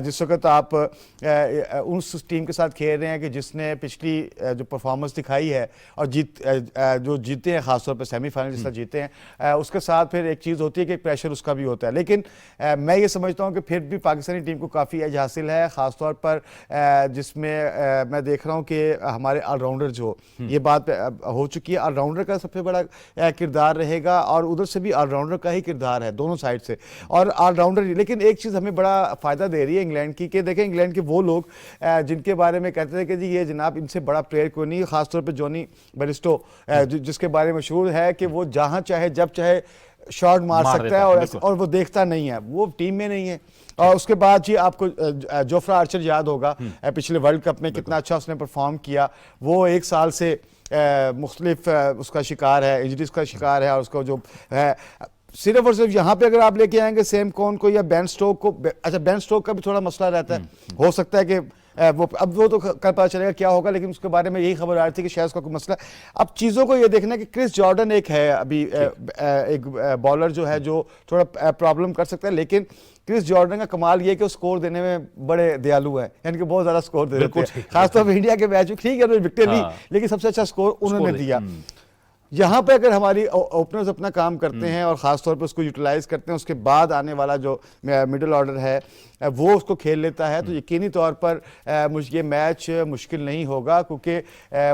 جس وقت آپ اس ٹیم کے ساتھ کھیل رہے ہیں کہ جس نے پچھلی جو پرفارمنس دکھائی ہے اور جو جیتے ہیں، خاص طور پہ سیمی فائنل جس طرح جیتے ہیں، اس کے ساتھ پھر ایک چیز ہوتی ہے کہ پریشر اس کا بھی ہوتا ہے۔ لیکن میں یہ سمجھتا ہوں کہ پھر بھی پاکستانی ٹیم کو کافی ایج حاصل ہے، خاص طور پر جس میں میں دیکھ رہا ہوں کہ ہمارے آل راؤنڈر جو یہ بات ہو چکی ہے، آل راؤنڈر کا سب سے بڑا کردار رہے گا، اور ادھر سے بھی آل راؤنڈر کا ہی کردار ہے دونوں سائڈ سے، اور آل راؤنڈر۔ لیکن ایک چیز ہمیں بڑا فائدہ دے رہی ہے انگلینڈ کی، کہ دیکھیں انگلینڈ کے وہ لوگ جن کے بارے میں کہتے تھے کہ جی یہ جناب ان سے بڑا پلیئر کوئی نہیں، خاص طور پہ جونی بیرسٹو جس کے بارے میں مشہور ہے کہ وہ جہاں چاہے جب چاہے شاٹ مار سکتا ہے، اور وہ دیکھتا نہیں ہے، وہ ٹیم میں نہیں ہے۔ اور اس کے بعد جی آپ کو جوفرا آرچر یاد ہوگا، پچھلے ورلڈ کپ میں کتنا اچھا اس نے پرفارم کیا۔ وہ 1 سال سے مختلف اس کا شکار ہے، انجریز کا شکار ہے، اور اس کو جو ہے صرف اور صرف یہاں پہ اگر آپ لے کے آئیں گے سیم کون کو یا بین سٹوک کو، اچھا بین سٹوک کا بھی تھوڑا مسئلہ رہتا ہے، ہو سکتا ہے کہ وہ تو کل پتہ چلے گا کیا ہوگا، لیکن اس کے بارے میں یہی خبر آ رہی تھی کہ شاید اس کا کوئی مسئلہ۔ اب چیزوں کو یہ دیکھنا ہے کہ کرس جارڈن ایک ہے ابھی ایک بالر جو ہے جو تھوڑا پرابلم کر سکتا ہے، لیکن کرس جارڈن کا کمال یہ کہ وہ سکور دینے میں بڑے دیالو ہیں، یعنی کہ بہت زیادہ سکور دے دیتے ہیں، خاص طور پہ انڈیا کے میچ میں۔ ٹھیک ہے انہوں نے وکٹیں لی، لیکن سب سے اچھا سکور انہوں نے دیا۔ یہاں پہ اگر ہماری اوپنرز اپنا کام کرتے ہیں اور خاص طور پہ اس کو یوٹیلائز کرتے ہیں، اس کے بعد آنے والا جو مڈل آرڈر ہے وہ اس کو کھیل لیتا ہے، تو یقینی طور پر یہ میچ مشکل نہیں ہوگا، کیونکہ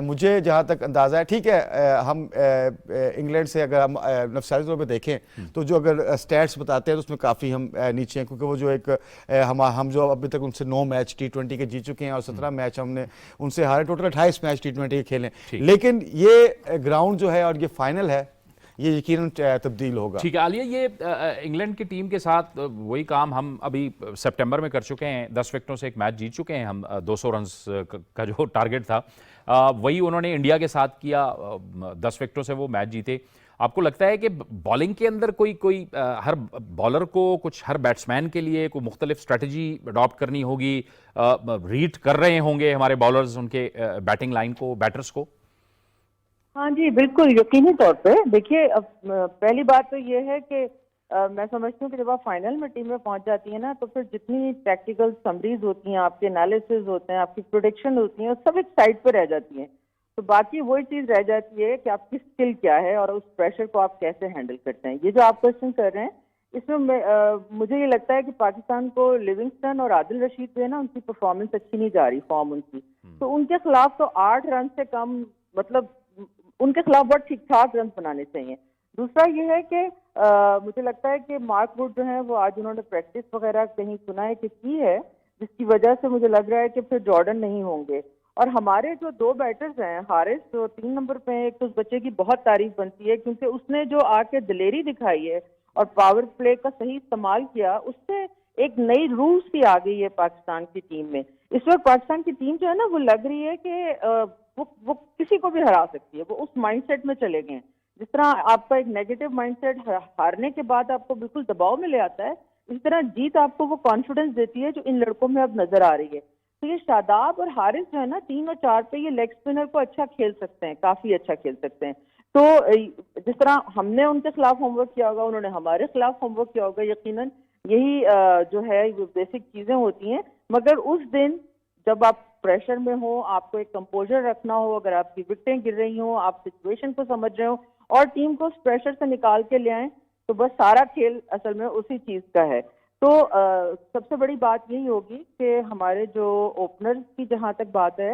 مجھے جہاں تک اندازہ ہے، ٹھیک ہے ہم انگلینڈ سے اگر ہم نفسیاتی طور پہ دیکھیں تو جو اگر سٹیٹس بتاتے ہیں تو اس میں کافی ہم نیچے ہیں، کیونکہ وہ جو ایک ہم جو ابھی تک ان سے 9 میچ T20 کے جیت چکے ہیں اور 17 میچ ہم نے ان سے ہارے، ٹوٹل 28 میچ T20 کے کھیلے، لیکن یہ گراؤنڈ جو ہے اور یہ فائنل ہے یہ یقیناً تبدیل ہوگا۔ ٹھیک ہے عالیہ، یہ انگلینڈ کی ٹیم کے ساتھ وہی کام ہم ابھی سپٹمبر میں کر چکے ہیں، 10 وکٹوں سے ایک میچ جیت چکے ہیں ہم، 200 رنز کا جو ٹارگٹ تھا وہی انہوں نے انڈیا کے ساتھ کیا، 10 وکٹوں سے وہ میچ جیتے۔ آپ کو لگتا ہے کہ بالنگ کے اندر کوئی ہر بالر کو کچھ، ہر بیٹسمین کے لیے کوئی مختلف اسٹریٹجی اڈاپٹ کرنی ہوگی، ریڈ کر رہے ہوں گے ہمارے بالرز ان کے بیٹنگ لائن کو، بیٹرز کو؟ ہاں جی بالکل، یقینی طور پہ دیکھیے پہلی بات تو یہ ہے کہ میں سمجھتی ہوں کہ جب آپ فائنل میں ٹیم میں پہنچ جاتی ہیں نا، تو پھر جتنی ٹیکٹیکل سمریز ہوتی ہیں، آپ کے انالیسز ہوتے ہیں، آپ کی پروڈکشن ہوتی ہیں، سب ایک سائڈ پہ رہ جاتی ہیں، تو باقی وہی چیز رہ جاتی ہے کہ آپ کی اسکل کیا ہے اور اس پریشر کو آپ کیسے ہینڈل کرتے ہیں۔ یہ جو آپ کوشچن کر رہے ہیں اس میں مجھے یہ لگتا ہے کہ پاکستان کو لیونگسٹن اور عادل رشید جو ہے نا، ان کی پرفارمنس اچھی نہیں جا رہی، فارم ان کی، تو ان کے خلاف تو 8 رن سے کم، مطلب ان کے خلاف بہت ٹھیک ٹھاک رن بنانے چاہیے۔ دوسرا یہ ہے کہ مجھے لگتا ہے کہ مارک وڈ جو ہے وہ آج انہوں نے پریکٹس وغیرہ کہیں سنا ہے کہ کی ہے، جس کی وجہ سے مجھے لگ رہا ہے کہ پھر جارڈن نہیں ہوں گے۔ اور ہمارے جو 2 بیٹرز ہیں، حارث جو 3 نمبر پہ ہیں، ایک تو اس بچے کی بہت تعریف بنتی ہے کیونکہ اس نے جو آ کے دلیری دکھائی ہے اور پاور پلے کا صحیح استعمال کیا، اس سے ایک نئی روح سی آ گئی ہے پاکستان کی ٹیم میں۔ اس وقت پاکستان کی ٹیم جو ہے نا وہ لگ رہی ہے کہ وہ کسی کو بھی ہرا سکتی ہے، وہ اس مائنڈ سیٹ میں چلے گئے ہیں۔ جس طرح آپ کا ایک نیگیٹو مائنڈ سیٹ ہارنے کے بعد آپ کو بالکل دباؤ میں لے آتا ہے، اسی طرح جیت آپ کو وہ کانفیڈنس دیتی ہے جو ان لڑکوں میں اب نظر آ رہی ہے. تو یہ شاداب اور حارث جو ہے نا 3 اور 4 پہ یہ لیگ اسپنر کو اچھا کھیل سکتے ہیں, کافی اچھا کھیل سکتے ہیں. تو جس طرح ہم نے ان کے خلاف ہوم ورک کیا ہوگا, انہوں نے ہمارے خلاف ہوم ورک کیا ہوگا, یقیناً یہی جو ہے بیسک چیزیں ہوتی ہیں. مگر اس دن جب آپ پریشر میں ہو, آپ کو ایک کمپوزر رکھنا ہو, اگر آپ کی وکٹیں گر رہی ہوں, آپ سچویشن کو سمجھ رہے ہو اور ٹیم کو اس پریشر سے نکال کے لے آئیں, تو بس سارا کھیل اصل میں اسی چیز کا ہے. تو سب سے بڑی بات یہی ہوگی کہ ہمارے جو اوپنر کی جہاں تک بات ہے,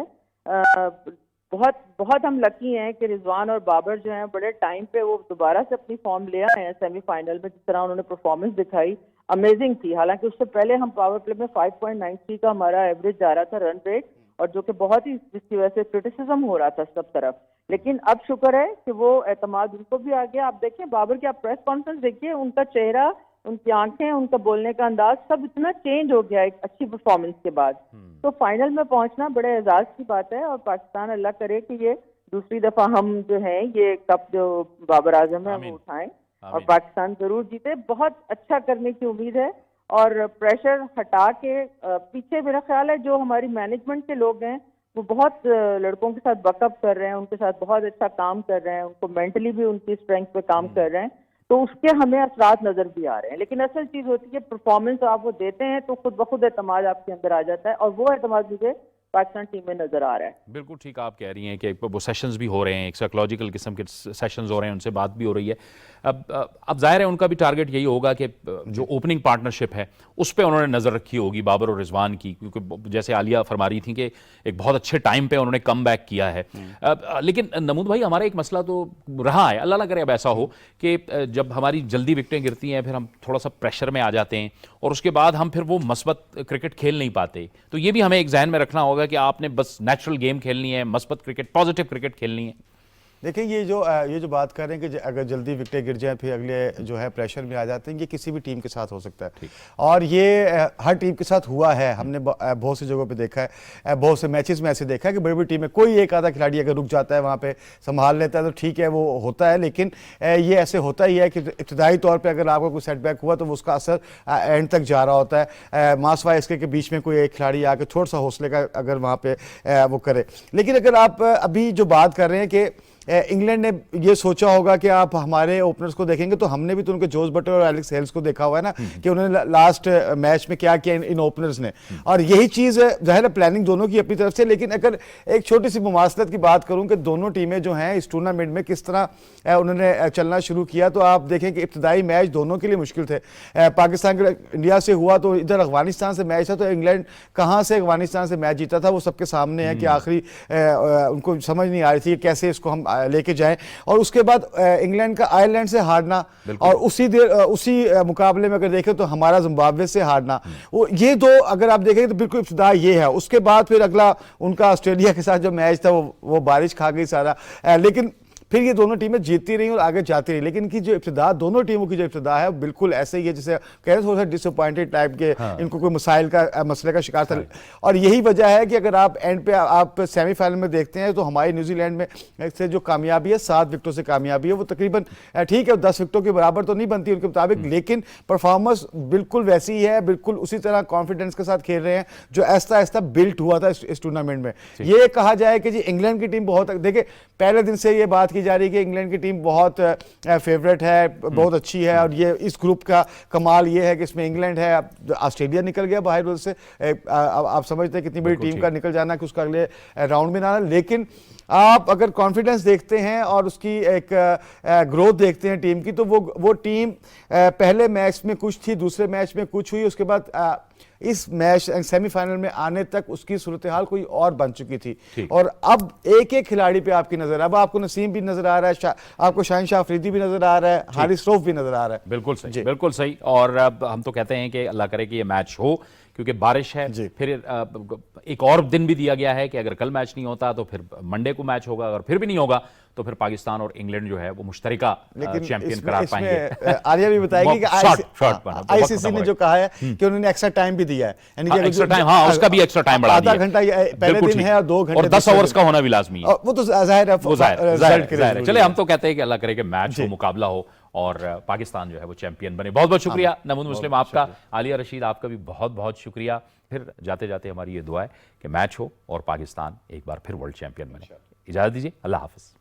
بہت ہم لکی ہیں کہ رضوان اور بابر جو ہیں بڑے ٹائم پہ وہ دوبارہ سے اپنی فارم لے آئے ہیں سیمی فائنل میں. جس طرح انہوں نے پرفارمنس دکھائی امیزنگ تھی. حالانکہ اس سے پہلے ہم پاور پلے میں 5.93 کا ہمارا ایوریج جا رہا تھا رن ریٹ, اور جو کہ بہت ہی جس کی وجہ سے کرٹیسزم ہو رہا تھا سب طرف. لیکن اب شکر ہے کہ وہ اعتماد ان کو بھی آ گیا. آپ دیکھیں بابر کی آپ پریس کانفرنس دیکھیے, ان کا چہرہ, ان کی آنکھیں, ان کا بولنے کا انداز سب اتنا چینج ہو گیا ایک اچھی پرفارمنس کے بعد. تو فائنل میں پہنچنا بڑے اعزاز کی بات ہے, اور پاکستان اللہ کرے کہ یہ دوسری دفعہ ہم جو ہیں یہ کپ جو بابر اعظم ہے وہ اٹھائیں اور پاکستان ضرور جیتے. بہت اچھا کرنے کی امید ہے, اور پریشر ہٹا کے پیچھے میرا خیال ہے جو ہماری مینجمنٹ کے لوگ ہیں وہ بہت لڑکوں کے ساتھ بیک اپ کر رہے ہیں, ان کے ساتھ بہت اچھا کام کر رہے ہیں, ان کو مینٹلی بھی ان کی اسٹرینتھ پہ کام کر رہے ہیں. تو اس کے ہمیں اثرات نظر بھی آ رہے ہیں. لیکن اصل چیز ہوتی ہے پرفارمنس آپ وہ دیتے ہیں تو خود بخود اعتماد آپ کے اندر آ جاتا ہے, اور وہ اعتماد مجھے پاکستان ٹیم میں نظر آ رہا ہے. بالکل ٹھیک آپ کہہ رہی ہیں کہ وہ سیشنز بھی ہو رہے ہیں, ایک سائیکولوجیکل قسم کے سیشنز ہو رہے ہیں, ان سے بات بھی ہو رہی ہے. اب ظاہر ہے ان کا بھی ٹارگٹ یہی ہوگا کہ جو اوپننگ پارٹنرشپ ہے اس پہ انہوں نے نظر رکھی ہوگی بابر اور رضوان کی, کیونکہ جیسے عالیہ فرما رہی تھیں کہ ایک بہت اچھے ٹائم پہ انہوں نے کم بیک کیا ہے. لیکن نمود بھائی ہمارا ایک مسئلہ تو رہا ہے, اللہ نہ کرے اب ایسا ہو کہ جب ہماری جلدی وکٹیں گرتی ہیں پھر ہم تھوڑا سا پریشر میں آ جاتے ہیں اور اس کے بعد ہم پھر وہ مثبت کرکٹ کھیل نہیں پاتے. تو یہ بھی ہمیں ایک ذہن میں رکھنا ہوگا کہ آپ نے بس نیچرل گیم کھیلنی ہے, مثبت کرکٹ, پازیٹیو کرکٹ کھیلنی ہے. دیکھیں یہ جو بات کر رہے ہیں کہ اگر جلدی وکٹیں گر جائیں پھر اگلے جو ہے پریشر میں آ جاتے ہیں, یہ کسی بھی ٹیم کے ساتھ ہو سکتا ہے, اور یہ ہر ٹیم کے ساتھ ہوا ہے. ہم نے بہت سی جگہوں پہ دیکھا ہے, بہت سے میچز میں ایسے دیکھا ہے کہ بڑی بڑی ٹیم میں کوئی ایک آدھا کھلاڑی اگر رک جاتا ہے وہاں پہ سنبھال لیتا ہے تو ٹھیک ہے وہ ہوتا ہے. لیکن یہ ایسے ہوتا ہی ہے کہ ابتدائی طور پہ اگر آپ کو کوئی سیٹ بیک ہوا تو اس کا اثر اینڈ تک جا رہا ہوتا ہے. ماسوائے اس کے بیچ میں کوئی ایک کھلاڑی آ کے تھوڑا سا حوصلے کا اگر وہاں پہ وہ کرے. لیکن اگر آپ ابھی جو بات کر رہے ہیں کہ انگلینڈ نے یہ سوچا ہوگا کہ آپ ہمارے اوپنرز کو دیکھیں گے, تو ہم نے بھی تو ان کے جوز بٹلر اور ایلکس ہیلز کو دیکھا ہوا ہے نا کہ انہوں نے لاسٹ میچ میں کیا کیا ان اوپنرز نے, اور یہی چیز ظاہر ہے پلاننگ دونوں کی اپنی طرف سے. لیکن اگر ایک چھوٹی سی مماثلت کی بات کروں کہ دونوں ٹیمیں جو ہیں اس ٹورنامنٹ میں کس طرح انہوں نے چلنا شروع کیا, تو آپ دیکھیں کہ ابتدائی میچ دونوں کے لیے مشکل تھے. پاکستان کے انڈیا سے ہوا تو ادھر افغانستان سے میچ تھا, تو انگلینڈ کہاں سے افغانستان سے میچ جیتا تھا وہ سب کے سامنے ہے کہ آخری ان کو سمجھ نہیں آ رہی تھی کیسے اس کو ہم لے کے جائیں. اور اس کے بعد انگلینڈ کا آئرلینڈ سے ہارنا, اور اسی مقابلے میں اگر دیکھیں تو ہمارا زمبابوے سے ہارنا, یہ دو اگر آپ دیکھیں تو بالکل ابتدا یہ ہے. اس کے بعد پھر اگلا ان کا آسٹریلیا کے ساتھ جو میچ تھا وہ بارش کھا گئی سارا. لیکن پھر یہ دونوں ٹیمیں جیتتی رہی اور آگے جاتی رہی. لیکن ان کی جو ابتدا, دونوں ٹیموں کی جو ابتدا ہے بالکل ایسے ہی ہے جسے کہہ رہے تھوڑا سا ڈس اپوائنٹڈ ٹائپ کے, ان کو کوئی مسئلے کا شکار تھا. اور یہی وجہ ہے کہ اگر آپ اینڈ پہ آپ سیمی فائنل میں دیکھتے ہیں تو ہماری نیوزی لینڈ میں سے جو کامیابی ہے 7 وکٹوں سے کامیابی ہے, وہ تقریباً ٹھیک ہے 10 وکٹوں کے برابر تو نہیں بنتی ان کے مطابق, لیکن پرفارمنس بالکل ویسی ہے, بالکل اسی طرح کانفیڈنس کے ساتھ کھیل رہے ہیں جو ایسا ایسا بلٹ ہوا تھا اس ٹورنامنٹ میں. یہ کہا جائے کہ جی انگلینڈ کی ٹیم بہت, دیکھیں پہلے دن سے یہ بات کی جا رہی ہے کہ انگلینڈ کی ٹیم بہت فیوریٹ ہے, بہت اچھی ہے, اور یہ اس گروپ کا کمال یہ ہے کہ اس میں انگلینڈ ہے. آسٹریلیا نکل گیا باہر سے, آپ سمجھتے ہیں کتنی بڑی ٹیم کا نکل جانا کہ اس کا اگلے راؤنڈ میں نہ آنا. لیکن آپ اگر کانفیڈنس دیکھتے ہیں اور اس کی ایک گروتھ دیکھتے ہیں ٹیم کی, تو وہ ٹیم پہلے میچ میں کچھ تھی, دوسرے میچ میں کچھ ہوئی, اس کے بعد اس میچ سیمی فائنل میں آنے تک اس کی صورتحال کوئی اور بن چکی تھی. اور اب ایک ایک کھلاڑی پہ آپ کی نظر ہے, اب آپ کو نسیم بھی نظر آ رہا ہے, آپ کو شاہین شاہ افریدی بھی نظر آ رہا ہے, حارث روف بھی نظر آ رہا ہے. بالکل صحیح, بالکل صحیح. اور اب ہم تو کہتے ہیں کہ اللہ کرے کہ یہ میچ ہو, کیونکہ بارش ہے. پھر ایک اور دن بھی دیا گیا ہے کہ اگر کل میچ نہیں ہوتا تو پھر منڈے کو میچ ہوگا, اگر پھر بھی نہیں ہوگا تو پھر پاکستان اور انگلینڈ جو ہے وہ مشترکہ چیمپئن قرار پائیں گے. عالیہ بھی بتائے گی کہ آئی سی سی نے جو کہا ہے کہ انہوں نے ایکسٹرا ٹائم بھی دیا ہے, یعنی کہ ایکسٹرا ٹائم, ہاں اس کا بھی ایکسٹرا ٹائم بڑھا دیا, آدھا گھنٹہ پہلے دن ہے اور 2 گھنٹے, اور 10 اوورز کا ہونا بھی لازمی ہے. وہ تو ظاہر ہے, ظاہر ہے. چلے ہم تو کہتے ہیں کہ اللہ کرے کہ میچ ہو, مقابلہ ہو, اور پاکستان جو ہے وہ چیمپئن بنے. بہت بہت شکریہ نمود مسلم آپ کا. عالیہ رشید آپ کا بھی بہت بہت شکریہ. پھر جاتے جاتے ہماری یہ دعا ہے کہ میچ ہو اور پاکستان ایک بار پھر ورلڈ چیمپئن بنے. اجازت دیجیے, اللہ حافظ.